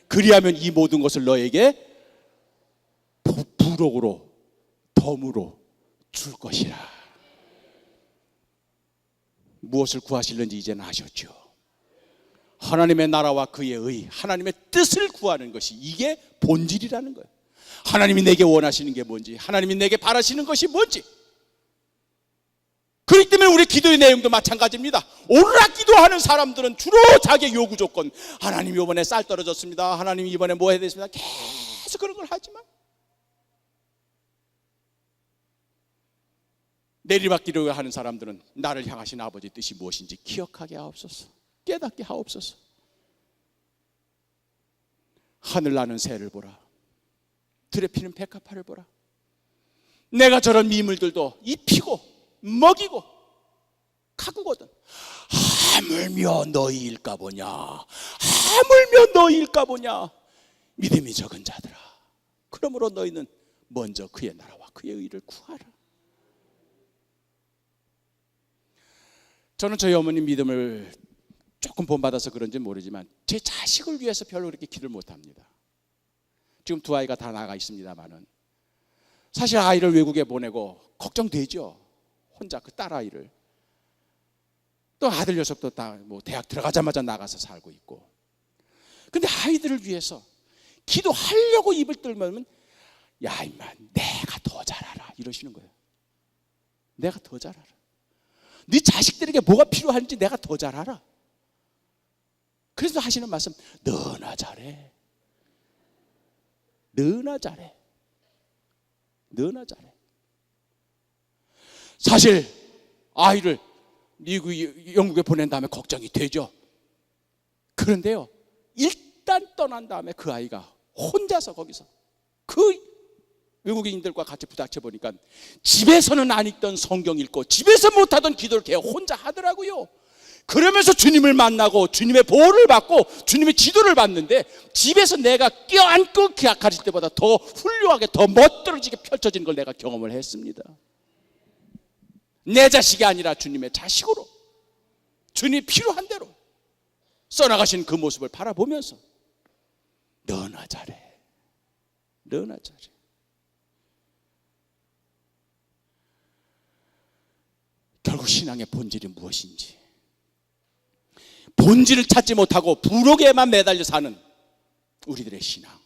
Speaker 1: 그리하면 이 모든 것을 너에게 부록으로, 덤으로 줄 것이라. 무엇을 구하시는지 이제는 아셨죠? 하나님의 나라와 그의 의, 하나님의 뜻을 구하는 것이 이게 본질이라는 거예요. 하나님이 내게 원하시는 게 뭔지, 하나님이 내게 바라시는 것이 뭔지. 그렇기 때문에 우리 기도의 내용도 마찬가지입니다. 오르락 기도하는 사람들은 주로 자기의 요구 조건, 하나님 이번에 쌀 떨어졌습니다, 하나님 이번에 뭐 해야 되겠습니다, 계속 그런 걸 하지만 내리막 기도를 하는 사람들은 나를 향하신 아버지의 뜻이 무엇인지 기억하게 하옵소서, 깨닫게 하옵소서. 하늘 나는 새를 보라, 들에 피는 백합화를 보라. 내가 저런 미물들도 입히고 먹이고 가꾸거든. 하물며 너희일까 보냐, 하물며 너희일까 보냐. 믿음이 적은 자들아, 그러므로 너희는 먼저 그의 나라와 그의 의를 구하라. 저는 저희 어머님 믿음을 조금 본받아서 그런지 모르지만 제 자식을 위해서 별로 그렇게 기도를 못합니다. 지금 두 아이가 다 나가 있습니다만은 사실 아이를 외국에 보내고 걱정되죠. 혼자 그 딸아이를. 또 아들 녀석도 다 뭐 대학 들어가자마자 나가서 살고 있고. 근데 아이들을 위해서 기도하려고 입을 떨면 야 임마 내가 더 잘알아 이러시는 거예요. 내가 더 잘 알아. 네 자식들에게 뭐가 필요한지 내가 더 잘 알아. 그래서 하시는 말씀, 너나 잘해. 너나 잘해. 너나 잘해. 사실 아이를 미국, 영국에 보낸 다음에 걱정이 되죠. 그런데요, 일단 떠난 다음에 그 아이가 혼자서 거기서 그 외국인들과 같이 부닥쳐 보니까 집에서는 안 읽던 성경 읽고 집에서 못하던 기도를 걔 혼자 하더라고요. 그러면서 주님을 만나고 주님의 보호를 받고 주님의 지도를 받는데 집에서 내가 껴안고 가르칠 때보다 더 훌륭하게 더 멋들어지게 펼쳐지는 걸 내가 경험을 했습니다. 내 자식이 아니라 주님의 자식으로, 주님이 필요한 대로. 써나가신 그 모습을 바라보면서 너나 잘해, 너나 잘해. 결국 신앙의 본질이 무엇인지, 본질을 찾지 못하고 부록에만 매달려 사는 우리들의 신앙.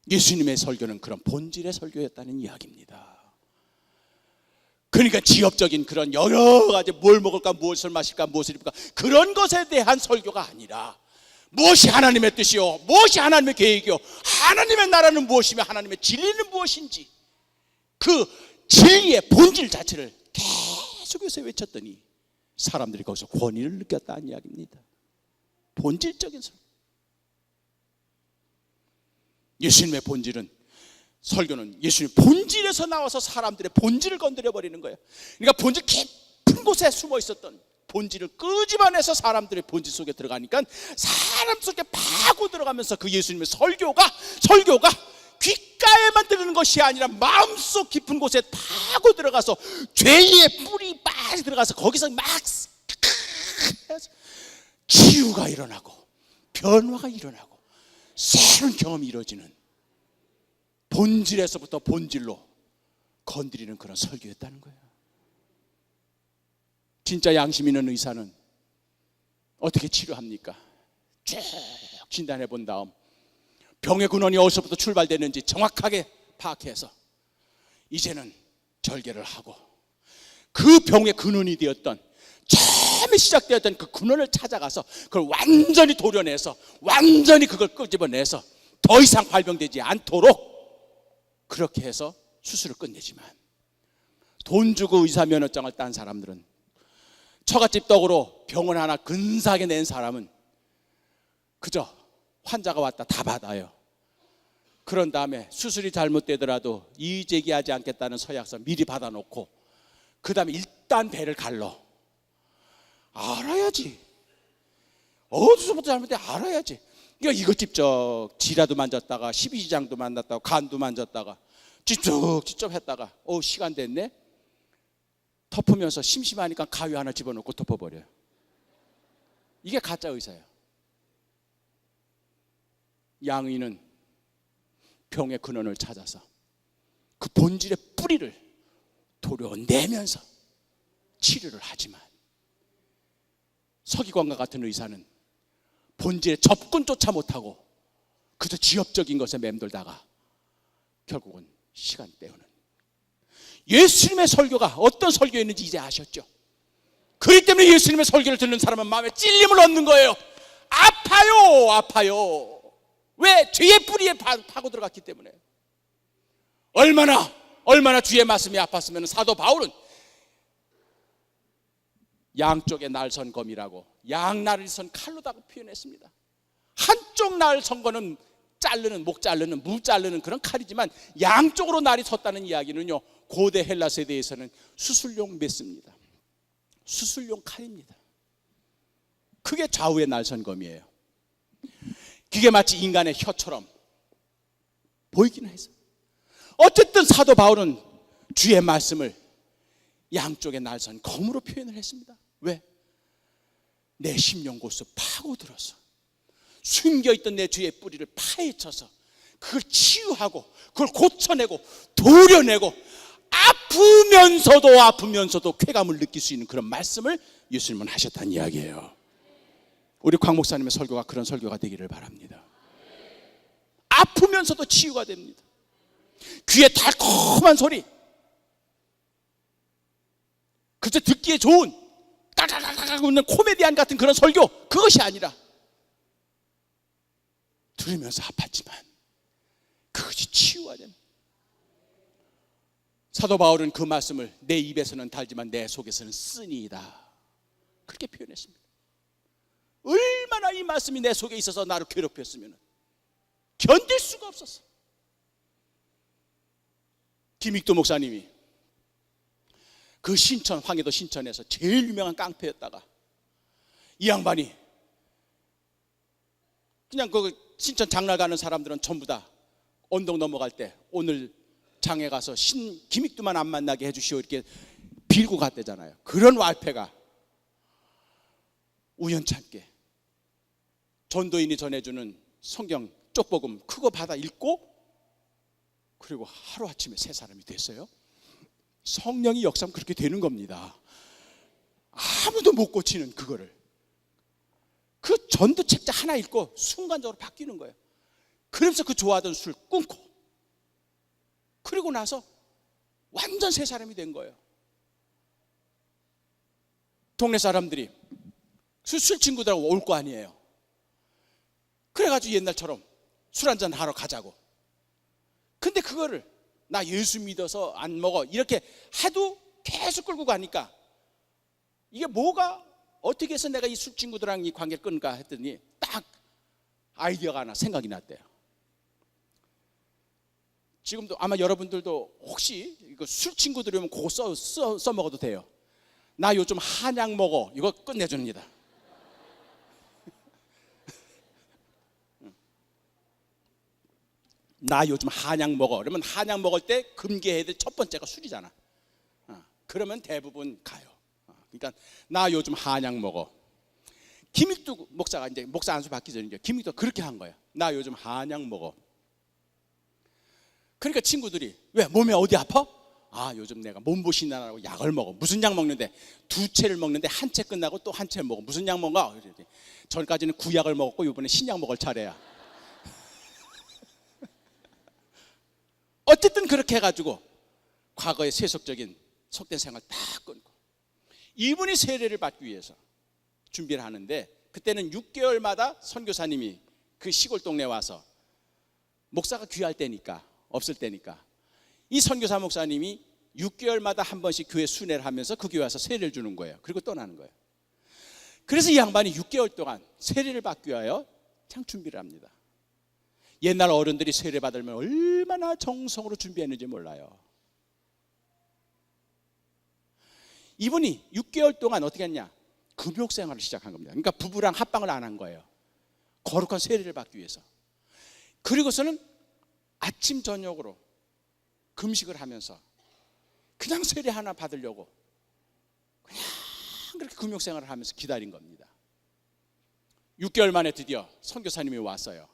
Speaker 1: 예수님의 설교는 그런 본질의 설교였다는 이야기입니다. 그러니까 지엽적인 그런 여러 가지 뭘 먹을까, 무엇을 마실까, 무엇을 입을까, 그런 것에 대한 설교가 아니라 무엇이 하나님의 뜻이요, 무엇이 하나님의 계획이요, 하나님의 나라는 무엇이며 하나님의 진리는 무엇인지 그 진리의 본질 자체를 계속해서 외쳤더니 사람들이 거기서 권위를 느꼈다는 이야기입니다. 본질적인 설교. 예수님의 본질은, 설교는 예수님 본질에서 나와서 사람들의 본질을 건드려 버리는 거예요. 그러니까 본질 깊은 곳에 숨어 있었던 본질을 끄집어내서 사람들의 본질 속에 들어가니까 사람 속에 파고 들어가면서 그 예수님의 설교가 귓가에만 들리는 것이 아니라 마음속 깊은 곳에 파고 들어가서 죄의 뿌리 빠져 들어가서 거기서 막 치유가 일어나고 변화가 일어나고 새로운 경험이 이루어지는, 본질에서부터 본질로 건드리는 그런 설교였다는 거예요. 진짜 양심 있는 의사는 어떻게 치료합니까? 쭉 진단해 본 다음 병의 근원이 어디서부터 출발되는지 정확하게 파악해서 이제는 절개를 하고 그 병의 근원이 되었던, 처음에 시작되었던 그 근원을 찾아가서 그걸 완전히 도려내서 완전히 그걸 끄집어내서 더 이상 발병되지 않도록 그렇게 해서 수술을 끝내지만, 돈 주고 의사 면허장을 딴 사람들은, 처갓집 떡으로 병원 하나 근사하게 낸 사람은 그저 환자가 왔다 다 받아요. 그런 다음에 수술이 잘못되더라도 이의제기하지 않겠다는 서약서 미리 받아놓고 그 다음에 일단 배를 갈러. 알아야지. 어디서부터 잘못돼 알아야지. 그러니까 이것집적 지라도 만졌다가 십이지장도 만났다가 간도 만졌다가 찝쩍찝쩍 했다가 시간 됐네, 덮으면서 심심하니까 가위 하나 집어넣고 덮어버려요. 이게 가짜 의사예요. 양의는 병의 근원을 찾아서 그 본질의 뿌리를 도려내면서 치료를 하지만, 서기관과 같은 의사는 본질에 접근조차 못하고 그저 지엽적인 것에 맴돌다가 결국은 시간 때우는, 예수님의 설교가 어떤 설교였는지 이제 아셨죠? 그렇기 때문에 예수님의 설교를 듣는 사람은 마음에 찔림을 얻는 거예요. 아파요, 아파요. 왜? 죄의 뿌리에 파고 들어갔기 때문에. 얼마나 주의 말씀이 아팠으면 사도 바울은 양쪽에 날 선 검이라고, 양날을 선 칼로다고 표현했습니다. 한쪽 날 선 거는 자르는, 목 자르는, 무 자르는 그런 칼이지만 양쪽으로 날이 섰다는 이야기는요, 고대 헬라 세대에서는 수술용 메스입니다. 수술용 칼입니다. 그게 좌우의 날선 검이에요. 그게 마치 인간의 혀처럼 보이기는 해서, 어쨌든 사도 바울은 주의 말씀을 양쪽의 날선 검으로 표현을 했습니다. 왜? 내 심령 곳으로 파고들어서 숨겨있던 내 죄의 뿌리를 파헤쳐서 그걸 치유하고 그걸 고쳐내고 도려내고 아프면서도 쾌감을 느낄 수 있는 그런 말씀을 예수님은 하셨다는 이야기예요. 우리 광 목사님의 설교가 그런 설교가 되기를 바랍니다. 아프면서도 치유가 됩니다. 귀에 달콤한 소리, 그저 듣기에 좋은 까까까까 웃는 코미디언 같은 그런 설교, 그것이 아니라 들으면서 아팠지만 그것이 치유가 됩니다. 사도 바울은 그 말씀을 내 입에서는 달지만 내 속에서는 쓰니이다, 그렇게 표현했습니다. 얼마나 이 말씀이 내 속에 있어서 나를 괴롭혔으면 견딜 수가 없었어. 김익도 목사님이 그 신천, 황해도 신천에서 제일 유명한 깡패였다가 이 양반이 그냥 그 신천 장날 가는 사람들은 전부 다 언덕 넘어갈 때 오늘 장에 가서 김익두만 안 만나게 해주시오 이렇게 빌고 갔대잖아요. 그런 왈패가 우연찮게 전도인이 전해주는 성경 쪽복음 그거 받아 읽고 그리고 하루아침에 새 사람이 됐어요. 성령이 역사하면 그렇게 되는 겁니다. 아무도 못 고치는 그거를 그 전도책자 하나 읽고 순간적으로 바뀌는 거예요. 그러면서 그 좋아하던 술 끊고 그리고 나서 완전 새 사람이 된 거예요. 동네 사람들이 술 친구들하고 올 거 아니에요. 그래가지고 옛날처럼 술 한잔 하러 가자고. 근데 그거를 나 예수 믿어서 안 먹어 이렇게 해도 계속 끌고 가니까 이게 뭐가 어떻게 해서 내가 이 술 친구들랑 이 관계를 끊을까 했더니 딱 아이디어가 하나 생각이 났대요. 지금도 아마 여러분들도 혹시 이거 술 친구들이 오면 그거 써먹어도 돼요. 나 요즘 한약 먹어 이거 끝내줍니다. 나 요즘 한약 먹어. 그러면 한약 먹을 때 금기해야 될 첫 번째가 술이잖아. 그러면 대부분 가요. 그러니까 나 요즘 한약 먹어. 김익두 목사가 이제 목사 안수 받기 전에 김익두 그렇게 한 거예요. 나 요즘 한약 먹어. 그러니까 친구들이 왜 몸에 어디 아파? 아 요즘 내가 몸보신하라고 약을 먹어. 무슨 약 먹는데 두 채를 먹는데 한 채 끝나고 또 한 채 먹어. 무슨 약 먹어? 전까지는 구약을 먹었고 이번에 신약 먹을 차례야. 어쨌든 그렇게 해가지고 과거의 세속적인 속된 생활 다 끊고 이분이 세례를 받기 위해서 준비를 하는데 그때는 6개월마다 선교사님이 그 시골 동네에 와서 목사가 귀할 때니까 없을 때니까 이 선교사 목사님이 6개월마다 한 번씩 교회 순회를 하면서 그 교회 와서 세례를 주는 거예요. 그리고 떠나는 거예요. 그래서 이 양반이 6개월 동안 세례를 받기 위하여 참 준비를 합니다. 옛날 어른들이 세례 받으면 얼마나 정성으로 준비했는지 몰라요. 이분이 6개월 동안 어떻게 했냐? 금욕 생활을 시작한 겁니다. 그러니까 부부랑 합방을 안 한 거예요. 거룩한 세례를 받기 위해서. 그리고서는 아침 저녁으로 금식을 하면서 그냥 세례 하나 받으려고 그냥 그렇게 금욕 생활을 하면서 기다린 겁니다. 6개월 만에 드디어 선교사님이 왔어요.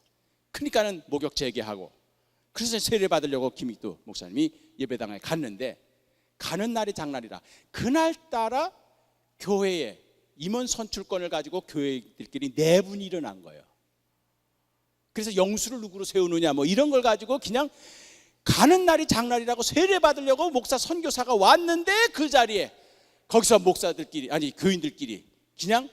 Speaker 1: 그러니까는 목욕 재개하고 그래서 세례 받으려고 김익두 목사님이 예배당에 갔는데 가는 날이 장날이라 그날따라 교회에 임원 선출권을 가지고 교회들끼리 내분이 일어난 거예요. 그래서 영수를 누구로 세우느냐 뭐 이런 걸 가지고 그냥 가는 날이 장날이라고 세례 받으려고 목사 선교사가 왔는데 그 자리에 거기서 목사들끼리 아니 교인들끼리 그냥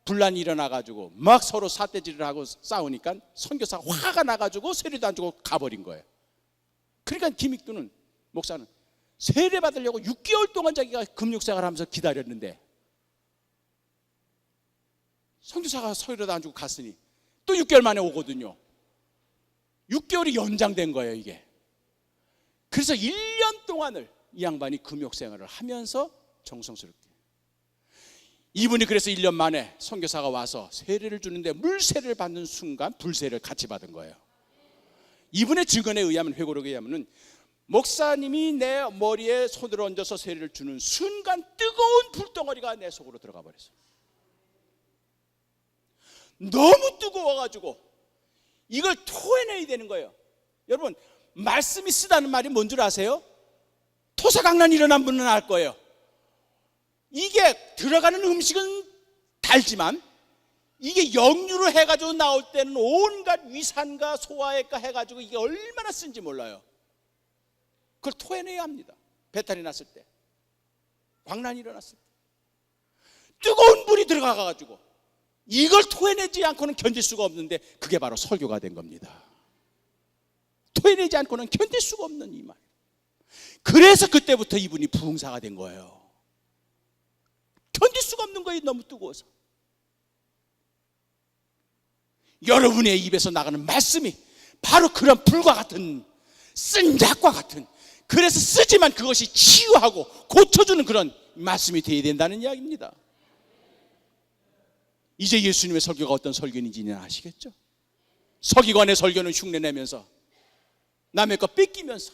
Speaker 1: 분란이 일어나가지고 막 서로 삿대질을 하고 싸우니까 선교사가 화가 나가지고 세례도 안 주고 가버린 거예요. 그러니까 김익두는 목사는 세례 받으려고 6개월 동안 자기가 금육생활을 하면서 기다렸는데 선교사가 세례도 안 주고 갔으니 또 6개월 만에 오거든요. 6개월이 연장된 거예요 이게. 그래서 1년 동안을 이 양반이 금육생활을 하면서 정성스럽게 이분이 그래서 1년 만에 선교사가 와서 세례를 주는데 물세례를 받는 순간 불세를 같이 받은 거예요. 이분의 증언에 의하면 회고록에 의하면 목사님이 내 머리에 손을 얹어서 세례를 주는 순간 뜨거운 불덩어리가 내 속으로 들어가 버렸어요. 너무 뜨거워가지고 이걸 토해내야 되는 거예요. 여러분 말씀이 쓰다는 말이 뭔 줄 아세요? 토사강난이 일어난 분은 알 거예요. 이게 들어가는 음식은 달지만 이게 역류를 해가지고 나올 때는 온갖 위산과 소화액과 해가지고 이게 얼마나 쓴지 몰라요. 그걸 토해내야 합니다. 배탈이 났을 때, 광란이 일어났을 때 뜨거운 불이 들어가가지고 이걸 토해내지 않고는 견딜 수가 없는데 그게 바로 설교가 된 겁니다. 토해내지 않고는 견딜 수가 없는 이 말. 그래서 그때부터 이분이 부흥사가 된 거예요. 견딜 수가 없는 거예요. 너무 뜨거워서. 여러분의 입에서 나가는 말씀이 바로 그런 불과 같은 쓴 약과 같은, 그래서 쓰지만 그것이 치유하고 고쳐주는 그런 말씀이 되어야 된다는 이야기입니다. 이제 예수님의 설교가 어떤 설교인지는 아시겠죠? 서기관의 설교는 흉내내면서 남의 거 뺏기면서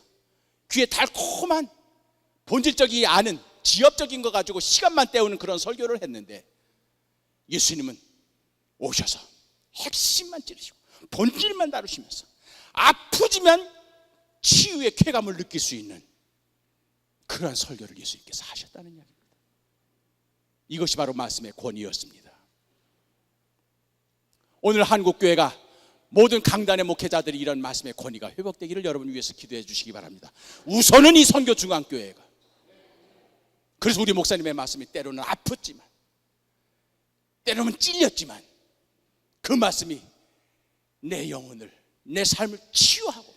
Speaker 1: 귀에 달콤한 본질적이 아는 지엽적인 거 가지고 시간만 때우는 그런 설교를 했는데, 예수님은 오셔서 핵심만 찌르시고 본질만 다루시면서 아프지만 치유의 쾌감을 느낄 수 있는 그러한 설교를 예수님께서 하셨다는 이야기입니다. 이것이 바로 말씀의 권위였습니다. 오늘 한국교회가 모든 강단의 목회자들이 이런 말씀의 권위가 회복되기를 여러분 위해서 기도해 주시기 바랍니다. 우선은 이 선교중앙교회가. 그래서 우리 목사님의 말씀이 때로는 아팠지만, 때로는 찔렸지만 그 말씀이 내 영혼을, 내 삶을 치유하고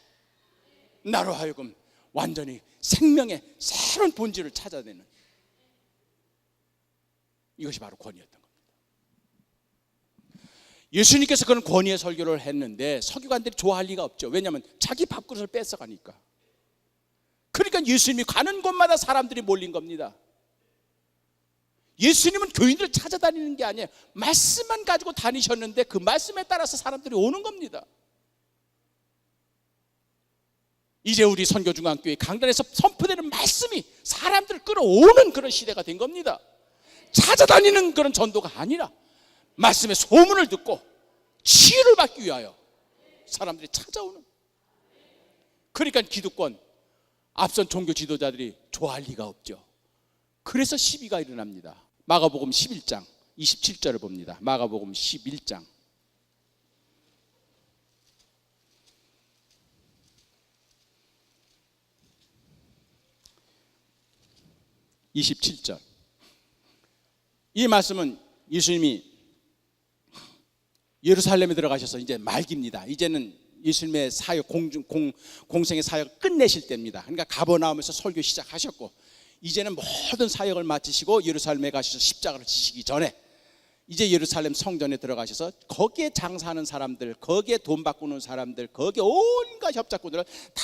Speaker 1: 나로 하여금 완전히 생명의 새로운 본질을 찾아내는, 이것이 바로 권위였던 겁니다. 예수님께서 그런 권위의 설교를 했는데 서기관들이 좋아할 리가 없죠. 왜냐하면 자기 밥그릇을 뺏어가니까. 그러니까 예수님이 가는 곳마다 사람들이 몰린 겁니다. 예수님은 교인들을 찾아다니는 게 아니에요. 말씀만 가지고 다니셨는데 그 말씀에 따라서 사람들이 오는 겁니다. 이제 우리 선교중앙교회 강단에서 선포되는 말씀이 사람들을 끌어오는 그런 시대가 된 겁니다. 찾아다니는 그런 전도가 아니라 말씀의 소문을 듣고 치유를 받기 위하여 사람들이 찾아오는. 그러니까 기득권, 앞선 종교 지도자들이 좋아할 리가 없죠. 그래서 시비가 일어납니다. 마가복음 11장 27절을 봅니다. 마가복음 11장 27절. 이 말씀은 예수님이 예루살렘에 들어가셔서 이제 말기입니다. 이제는 예수님의 사역, 공생의 사역을 끝내실 때입니다. 그러니까 가버나움에서 설교 시작하셨고, 이제는 모든 사역을 마치시고 예루살렘에 가셔서 십자가를 지시기 전에 이제 예루살렘 성전에 들어가셔서 거기에 장사하는 사람들, 거기에 돈 바꾸는 사람들, 거기에 온갖 협작꾼들을 다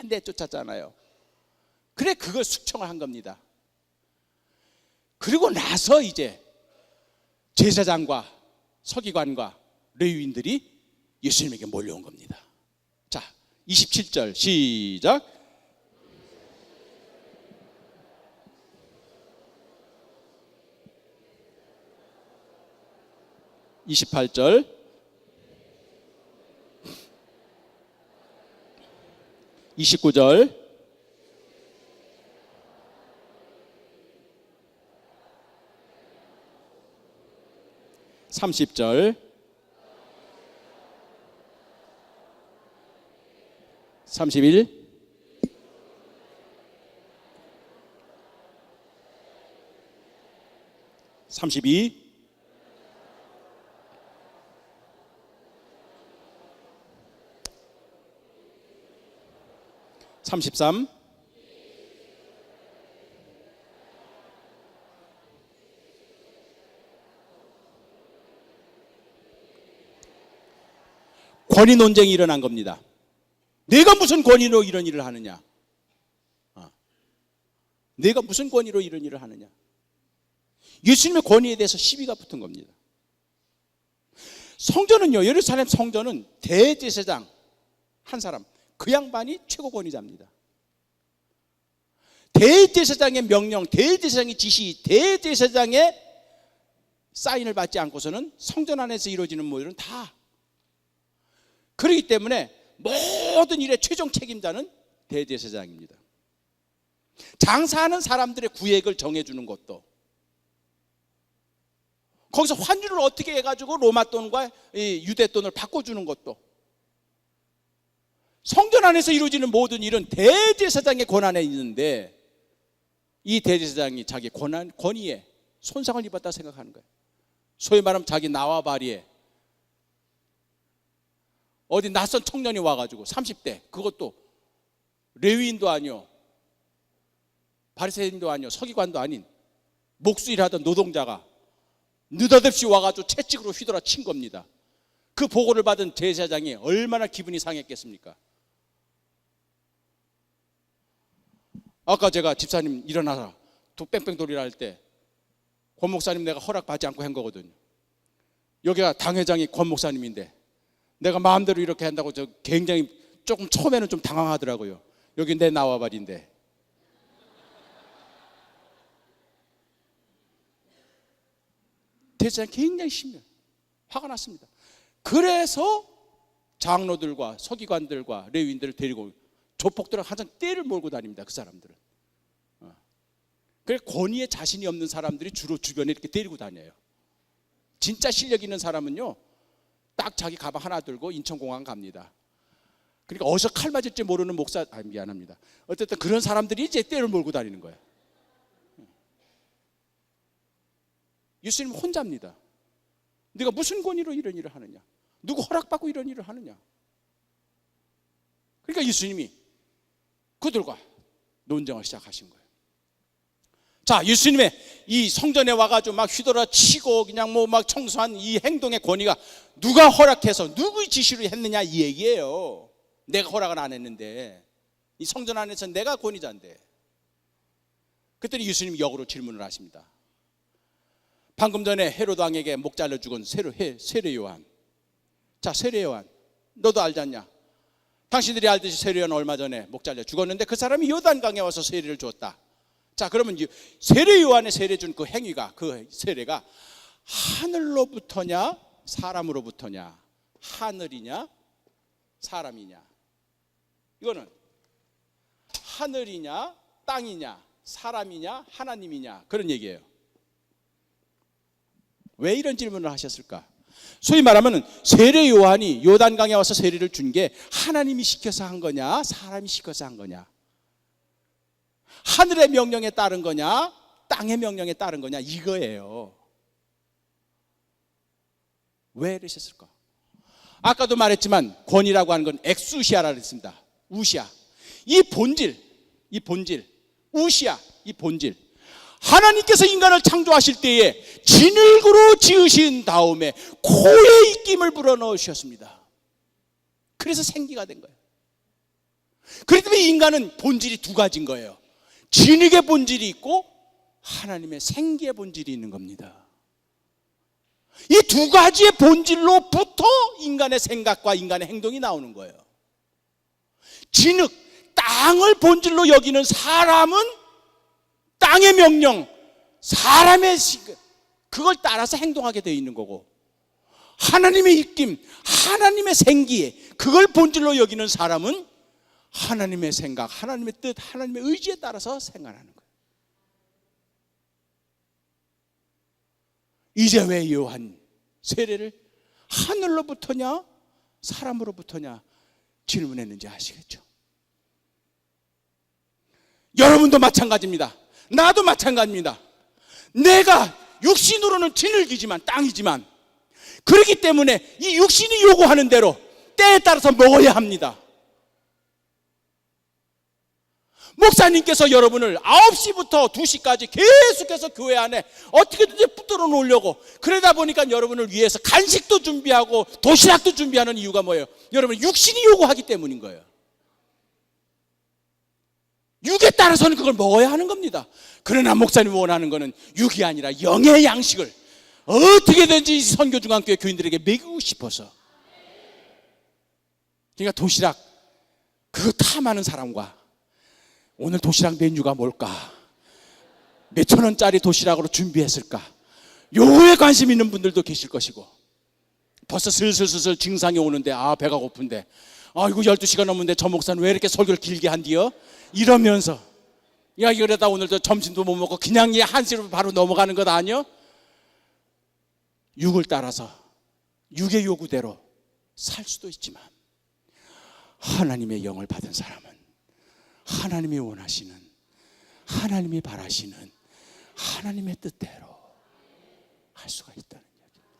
Speaker 1: 내쫓았잖아요. 그래, 그걸 숙청을 한 겁니다. 그리고 나서 이제 제사장과 서기관과 레위인들이 예수님에게 몰려온 겁니다. 자, 27절 시작. (28절) 29절 30절 31 32 33 권위 논쟁이 일어난 겁니다. 내가 무슨 권위로 이런 일을 하느냐? 내가 무슨 권위로 이런 일을 하느냐? 예수님의 권위에 대해서 시비가 붙은 겁니다. 성전은요, 예루살렘 성전은 대제사장 한 사람, 그 양반이 최고 권위자입니다. 대제사장의 명령, 대제사장의 지시, 대제사장의 사인을 받지 않고서는 성전 안에서 이루어지는 모든 다. 그렇기 때문에 모든 일의 최종 책임자는 대제사장입니다. 장사하는 사람들의 구획을 정해주는 것도, 거기서 환율을 어떻게 해가지고 로마 돈과 유대 돈을 바꿔주는 것도, 성전 안에서 이루어지는 모든 일은 대제사장의 권한에 있는데 이 대제사장이 자기 권위에 손상을 입었다 생각하는 거예요. 소위 말하면 자기 나와바리에 어디 낯선 청년이 와가지고 30대, 그것도 레위인도 아니요, 바리새인도 아니요, 서기관도 아닌 목수일 하던 노동자가 느닷없이 와가지고 채찍으로 휘돌아 친 겁니다. 그 보고를 받은 제사장이 얼마나 기분이 상했겠습니까? 아까 제가 집사님 일어나서 뺑뺑 돌리라 할 때 권 목사님 내가 허락받지 않고 한 거거든요. 여기가 당회장이 권 목사님인데 내가 마음대로 이렇게 한다고 저 굉장히 조금 처음에는 좀 당황하더라고요. 여기 내 나와바리인데. 제사장이 굉장히 심해요. 화가 났습니다. 그래서 장로들과 서기관들과 레위인들을 데리고 조폭들은 항상 떼를 몰고 다닙니다. 그 사람들은. 그래 권위에 자신이 없는 사람들이 주로 주변에 이렇게 데리고 다녀요. 진짜 실력 있는 사람은요, 딱 자기 가방 하나 들고 인천공항 갑니다. 그러니까 어디서 칼 맞을지 모르는 목사, 미안합니다. 어쨌든 그런 사람들이 이제 떼를 몰고 다니는 거예요. 예수님 혼자입니다. 네가 무슨 권위로 이런 일을 하느냐? 누구 허락받고 이런 일을 하느냐? 그러니까 예수님이 그들과 논쟁을 시작하신 거예요. 자, 예수님의 이 성전에 와가지고 막 휘돌아 치고 그냥 뭐 막 청소한 이 행동의 권위가 누가 허락해서 누구의 지시로 했느냐 이 얘기예요. 내가 허락을 안 했는데, 이 성전 안에서 내가 권위자인데. 그랬더니 예수님이 역으로 질문을 하십니다. 방금 전에 헤로드 왕에게 목 잘라 죽은 세례 요한. 자, 세례 요한, 너도 알지 않냐? 당신들이 알듯이 세례 요한 얼마 전에 목 잘려 죽었는데 그 사람이 요단강에 와서 세례를 주었다. 자, 그러면 세례 요한의 세례 준 그 행위가, 그 세례가 하늘로부터냐 사람으로부터냐? 하늘이냐 사람이냐? 이거는 하늘이냐 땅이냐 사람이냐 하나님이냐, 그런 얘기예요. 왜 이런 질문을 하셨을까? 소위 말하면 세례 요한이 요단강에 와서 세례를 준 게 하나님이 시켜서 한 거냐 사람이 시켜서 한 거냐, 하늘의 명령에 따른 거냐 땅의 명령에 따른 거냐, 이거예요. 왜 이러셨을까? 아까도 말했지만 권위라고 하는 건 엑수시아라고 했습니다. 우시아, 이 본질, 우시아, 이 본질. 하나님께서 인간을 창조하실 때에 진흙으로 지으신 다음에 코에 입김을 불어넣으셨습니다. 그래서 생기가 된 거예요. 그렇기 때문에 인간은 본질이 두 가지인 거예요. 진흙의 본질이 있고 하나님의 생기의 본질이 있는 겁니다. 이 두 가지의 본질로부터 인간의 생각과 인간의 행동이 나오는 거예요. 진흙, 땅을 본질로 여기는 사람은 땅의 명령, 사람의 그걸 따라서 행동하게 되어 있는 거고, 하나님의 입김, 하나님의 생기, 그걸 본질로 여기는 사람은 하나님의 생각, 하나님의 뜻, 하나님의 의지에 따라서 생활하는 거예요. 이제 왜 요한 세례를 하늘로부터냐 사람으로부터냐 질문했는지 아시겠죠? 여러분도 마찬가지입니다. 나도 마찬가지입니다. 내가 육신으로는 진흙이지만 땅이지만, 그렇기 때문에 이 육신이 요구하는 대로 때에 따라서 먹어야 합니다. 목사님께서 여러분을 9시부터 2시까지 계속해서 교회 안에 어떻게든지 붙들어 놓으려고, 그러다 보니까 여러분을 위해서 간식도 준비하고 도시락도 준비하는 이유가 뭐예요? 여러분 육신이 요구하기 때문인 거예요. 육에 따라서는 그걸 먹어야 하는 겁니다. 그러나 목사님이 원하는 거는 육이 아니라 영의 양식을 어떻게든지 선교중앙교회 교인들에게 먹이고 싶어서. 그러니까 도시락 그거 다 많은 사람과 오늘 도시락 메뉴가 뭘까? 몇천 원짜리 도시락으로 준비했을까? 요거에 관심 있는 분들도 계실 것이고, 벌써 슬슬 증상이 오는데 배가 고픈데 이거 12시가 넘는데 저 목사는 왜 이렇게 설교를 길게 한디요? 이러면서 이러다 오늘도 점심도 못 먹고 그냥 한시로 바로 넘어가는 것 아니요? 육을 따라서 육의 요구대로 살 수도 있지만, 하나님의 영을 받은 사람은 하나님이 원하시는, 하나님이 바라시는 하나님의 뜻대로 할 수가 있다는 이야기입니다.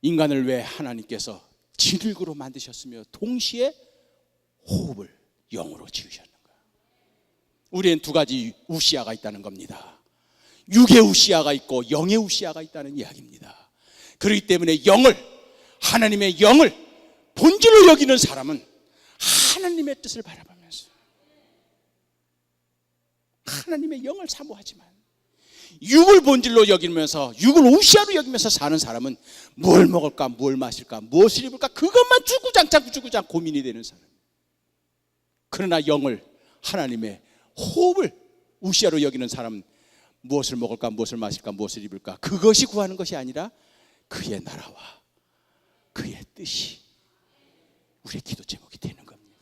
Speaker 1: 인간을 왜 하나님께서 진흙으로 만드셨으며 동시에 호흡을 영으로 지으셨는가? 우리는 두 가지 우시아가 있다는 겁니다. 육의 우시아가 있고 영의 우시아가 있다는 이야기입니다. 그렇기 때문에 하나님의 영을 본질로 여기는 사람은 하나님의 뜻을 바라보면서 하나님의 영을 사모하지만, 육을 본질로 여기면서 육을 우시아로 여기면서 사는 사람은 뭘 먹을까, 뭘 마실까, 무엇을 입을까, 그것만 주구장창 고민이 되는 사람. 그러나 영을, 하나님의 호흡을 우시아로 여기는 사람은 무엇을 먹을까, 무엇을 마실까, 무엇을 입을까, 그것이 구하는 것이 아니라 그의 나라와 그의 뜻이 우리의 기도 제목이 되는 겁니다.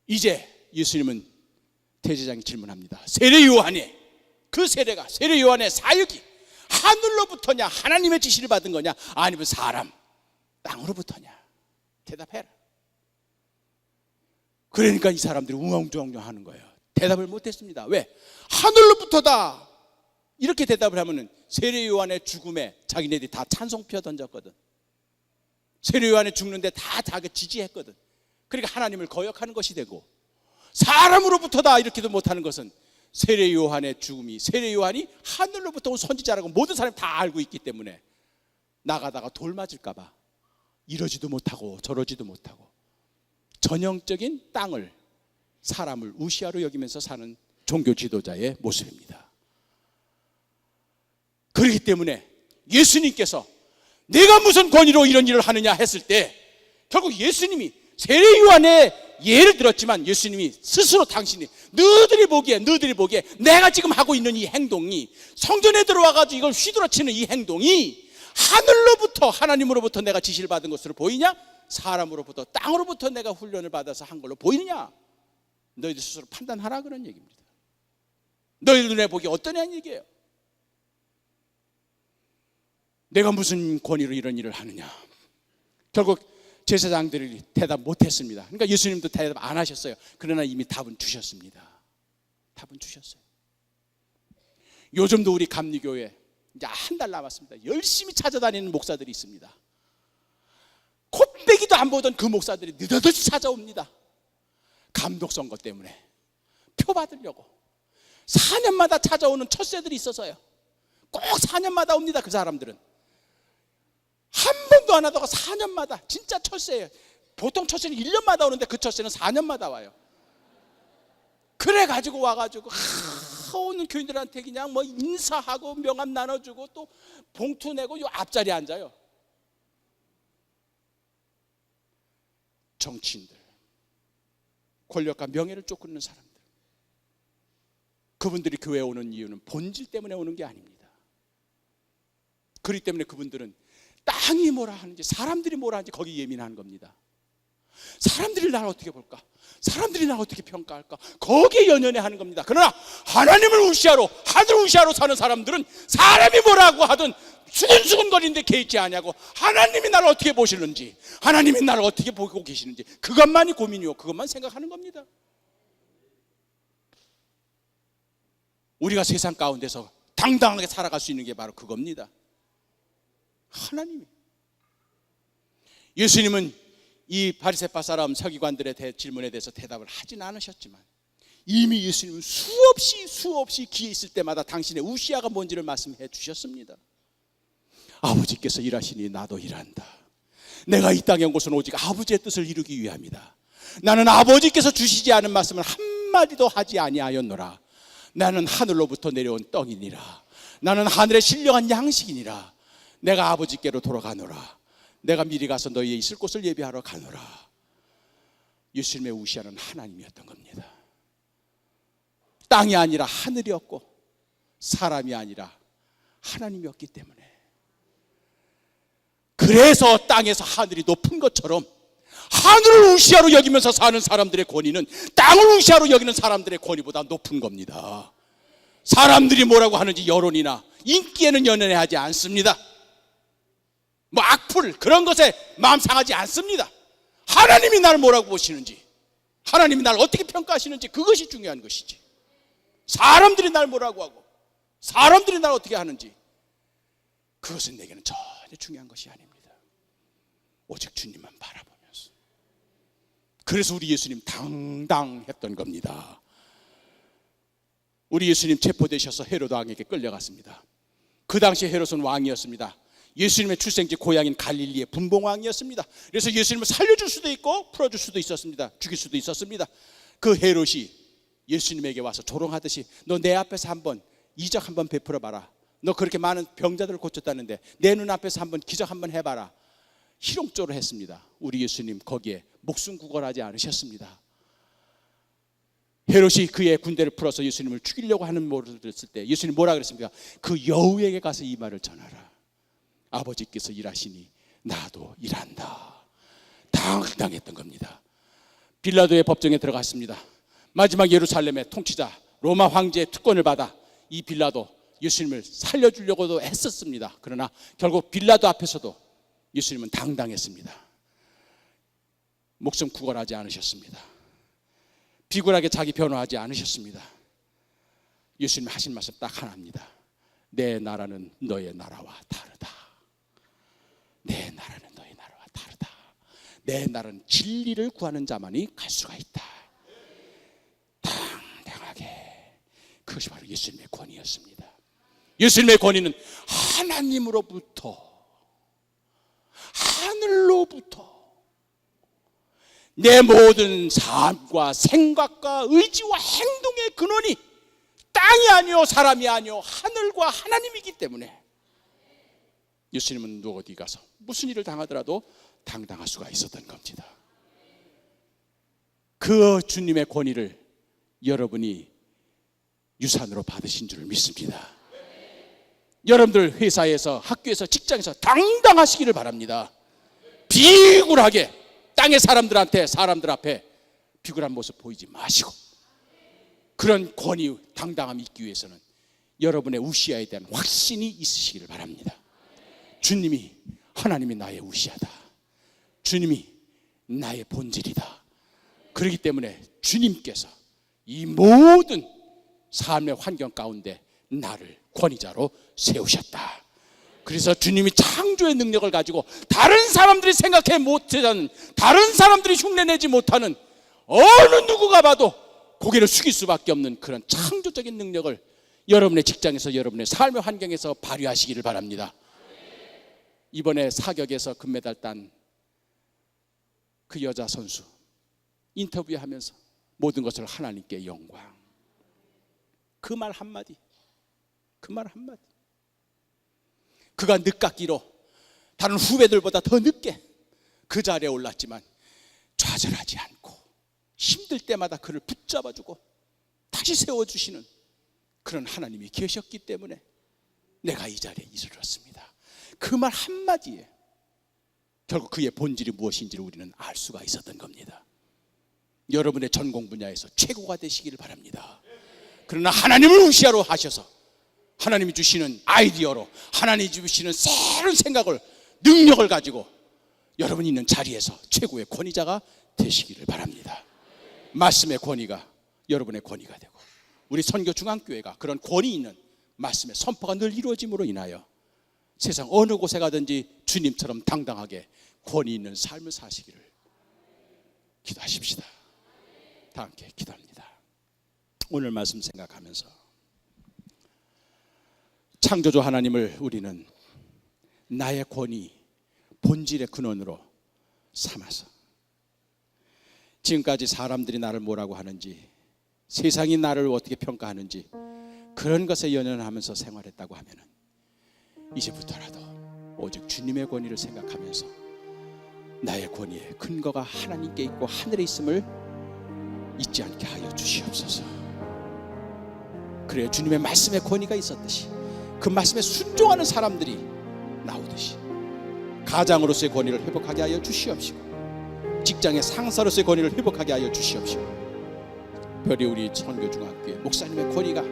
Speaker 1: 이제 예수님은 대제사장이 질문합니다. 세례 요한의 그 세례가, 세례 요한의 사역이 하늘로부터냐, 하나님의 지시를 받은 거냐, 아니면 사람 땅으로부터냐, 대답해라. 그러니까 이 사람들이 웅엉뚱엉뚱 하는 거예요. 대답을 못했습니다. 왜? 하늘로부터다 이렇게 대답을 하면은 세례 요한의 죽음에 자기네들이 다 찬송표 던졌거든. 세례 요한이 죽는데 다 자기 지지했거든. 그러니까 하나님을 거역하는 것이 되고, 사람으로부터다 이렇게도 못하는 것은 세례 요한의 죽음이, 세례 요한이 하늘로부터 온 선지자라고 모든 사람이 다 알고 있기 때문에 나가다가 돌 맞을까 봐 이러지도 못하고 저러지도 못하고 전형적인 땅을, 사람을 우시아로 여기면서 사는 종교 지도자의 모습입니다. 그렇기 때문에 예수님께서 내가 무슨 권위로 이런 일을 하느냐 했을 때 결국 예수님이 세례 요한의 예를 들었지만 예수님이 스스로 당신이 너희들이 보기에 내가 지금 하고 있는 이 행동이, 성전에 들어와가지고 이걸 휘두르치는 이 행동이 하늘로부터, 하나님으로부터 내가 지시를 받은 것으로 보이냐, 사람으로부터, 땅으로부터 내가 훈련을 받아서 한 걸로 보이느냐, 너희들 스스로 판단하라 그런 얘기입니다. 너희들 눈에 보기에 어떠냐는 얘기예요. 내가 무슨 권위로 이런 일을 하느냐. 결국 제사장들이 대답 못했습니다. 그러니까 예수님도 대답 안 하셨어요. 그러나 이미 답은 주셨습니다. 답은 주셨어요. 요즘도 우리 감리교회 이제 한 달 남았습니다. 열심히 찾아다니는 목사들이 있습니다. 콧배기도 안 보던 그 목사들이 느닷없이 찾아옵니다. 감독 선거 때문에 표 받으려고 4년마다 찾아오는 첫世들이 있어서요. 꼭 4년마다 옵니다. 그 사람들은 한 번도 안 하다가 4년마다, 진짜 첫世예요. 보통 첫世는 1년마다 오는데 그 첫世는 4년마다 와요. 그래가지고 와가지고 오는 교인들한테 그냥 뭐 인사하고 명함 나눠주고 또 봉투 내고 요 앞자리에 앉아요. 정치인들, 권력과 명예를 쫓고 사람들, 그분들이 교회에 오는 이유는 본질 때문에 오는 게 아닙니다. 그렇기 때문에 그분들은 땅이 뭐라 하는지, 사람들이 뭐라 하는지 거기 예민한 겁니다. 사람들이 나를 어떻게 볼까, 사람들이 나를 어떻게 평가할까, 거기에 연연해 하는 겁니다. 그러나 하나님을 우시하러, 하늘 우시하러 사는 사람들은 사람이 뭐라고 하든 수근수근거리는데 개의치 않냐고, 하나님이 나를 어떻게 보시는지, 하나님이 나를 어떻게 보고 계시는지, 그것만이 고민이요, 그것만 생각하는 겁니다. 우리가 세상 가운데서 당당하게 살아갈 수 있는 게 바로 그겁니다. 하나님이. 예수님은 이 바리새파 사람 서기관들의 질문에 대해서 대답을 하진 않으셨지만 이미 예수님은 수없이 기회 있을 때마다 당신의 우시아가 뭔지를 말씀해 주셨습니다. 아버지께서 일하시니 나도 일한다. 내가 이 땅에 온 것은 오직 아버지의 뜻을 이루기 위함이다. 나는 아버지께서 주시지 않은 말씀을 한마디도 하지 아니하였노라. 나는 하늘로부터 내려온 떡이니라. 나는 하늘에 신령한 양식이니라. 내가 아버지께로 돌아가노라. 내가 미리 가서 너희의 있을 곳을 예비하러 가노라. 예수님의 우시아는 하나님이었던 겁니다. 땅이 아니라 하늘이었고 사람이 아니라 하나님이었기 때문에, 그래서 땅에서 하늘이 높은 것처럼 하늘을 우시아로 여기면서 사는 사람들의 권위는 땅을 우시아로 여기는 사람들의 권위보다 높은 겁니다. 사람들이 뭐라고 하는지 여론이나 인기에는 연연하지 않습니다. 뭐 악플 그런 것에 마음 상하지 않습니다. 하나님이 나를 뭐라고 보시는지, 하나님이 나를 어떻게 평가하시는지, 그것이 중요한 것이지. 사람들이 나를 뭐라고 하고 사람들이 나를 어떻게 하는지, 그것은 내게는 전혀 중요한 것이 아닙니다. 오직 주님만 바라보면서. 그래서 우리 예수님 당당했던 겁니다. 우리 예수님 체포되셔서 헤롯 왕에게 끌려갔습니다. 그 당시 헤롯은 왕이었습니다. 예수님의 출생지 고향인 갈릴리의 분봉왕이었습니다. 그래서 예수님을 살려줄 수도 있고 풀어줄 수도 있었습니다. 죽일 수도 있었습니다. 그 헤롯이 예수님에게 와서 조롱하듯이 너 내 앞에서 한번 이적 한번 베풀어 봐라. 너 그렇게 많은 병자들을 고쳤다는데 내 눈앞에서 한번 기적 한번 해봐라. 희롱조를 했습니다. 우리 예수님 거기에 목숨 구걸하지 않으셨습니다. 헤롯이 그의 군대를 풀어서 예수님을 죽이려고 하는 모습을 들었을 때 예수님 뭐라 그랬습니까? 그 여우에게 가서 이 말을 전하라. 아버지께서 일하시니 나도 일한다. 당당했던 겁니다. 빌라도의 법정에 들어갔습니다. 마지막 예루살렘의 통치자 로마 황제의 특권을 받아 이 빌라도 예수님을 살려주려고도 했었습니다. 그러나 결국 빌라도 앞에서도 예수님은 당당했습니다. 목숨 구걸하지 않으셨습니다. 비굴하게 자기 변호하지 않으셨습니다. 예수님 하신 말씀 딱 하나입니다. 내 나라는 너의 나라와 다르다. 내 나라는 너의 나라와 다르다. 내 나라는 진리를 구하는 자만이 갈 수가 있다. 당당하게. 그것이 바로 예수님의 권위였습니다. 예수님의 권위는 하나님으로부터, 하늘로부터 내 모든 삶과 생각과 의지와 행동의 근원이 땅이 아니요 사람이 아니요 하늘과 하나님이기 때문에 예수님은 누구 어디 가서 무슨 일을 당하더라도 당당할 수가 있었던 겁니다. 그 주님의 권위를 여러분이 유산으로 받으신 줄 믿습니다. 여러분들 회사에서, 학교에서, 직장에서 당당하시기를 바랍니다. 비굴하게 땅의 사람들 앞에 비굴한 모습 보이지 마시고, 그런 권위, 당당함이 있기 위해서는 여러분의 우시아에 대한 확신이 있으시기를 바랍니다. 주님이, 하나님이 나의 우시아다. 주님이 나의 본질이다. 그렇기 때문에 주님께서 이 모든 삶의 환경 가운데 나를 권위자로 세우셨다. 그래서 주님이 창조의 능력을 가지고 다른 사람들이 생각해 못하는, 다른 사람들이 흉내내지 못하는, 어느 누구가 봐도 고개를 숙일 수밖에 없는 그런 창조적인 능력을 여러분의 직장에서, 여러분의 삶의 환경에서 발휘하시기를 바랍니다. 이번에 사격에서 금메달 딴 그 여자 선수 인터뷰하면서 모든 것을 하나님께 영광, 그 말 한마디, 그가 늦깎이로 다른 후배들보다 더 늦게 그 자리에 올랐지만 좌절하지 않고 힘들 때마다 그를 붙잡아주고 다시 세워주시는 그런 하나님이 계셨기 때문에 내가 이 자리에 이르렀습니다. 그 말 한마디에 결국 그의 본질이 무엇인지를 우리는 알 수가 있었던 겁니다. 여러분의 전공 분야에서 최고가 되시기를 바랍니다. 그러나 하나님을 우시아로 하셔서 하나님이 주시는 아이디어로, 하나님이 주시는 새로운 생각을, 능력을 가지고 여러분이 있는 자리에서 최고의 권위자가 되시기를 바랍니다. 말씀의 권위가 여러분의 권위가 되고, 우리 선교중앙교회가 그런 권위 있는 말씀의 선포가 늘 이루어짐으로 인하여 세상 어느 곳에 가든지 주님처럼 당당하게 권위 있는 삶을 사시기를 기도하십시다. 다 함께 기도합니다. 오늘 말씀 생각하면서 창조주 하나님을 우리는 나의 권위, 본질의 근원으로 삼아서 지금까지 사람들이 나를 뭐라고 하는지, 세상이 나를 어떻게 평가하는지 그런 것에 연연하면서 생활했다고 하면은 이제부터라도 오직 주님의 권위를 생각하면서 나의 권위의 근거가 하나님께 있고 하늘에 있음을 잊지 않게 하여 주시옵소서. 그래야 주님의 말씀의 권위가 있었듯이 그 말씀에 순종하는 사람들이 나오듯이 가장으로서의 권위를 회복하게 하여 주시옵시고, 직장의 상사로서의 권위를 회복하게 하여 주시옵시고, 별이 우리 선교중앙교회 목사님의 권위가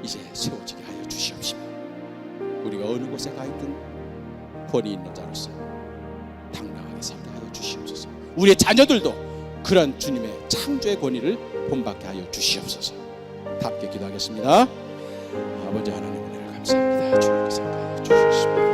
Speaker 1: 이제 세워지게 하여 주시옵시고, 우리가 어느 곳에 가 있든 권위 있는 자로서 당당하게 살게 하여 주시옵소서. 우리의 자녀들도 그런 주님의 창조의 권위를 본받게 하여 주시옵소서. 다 함께 기도하겠습니다. 아버지 하나님, 은혜를 감사합니다. 주님께서 주셨습니다.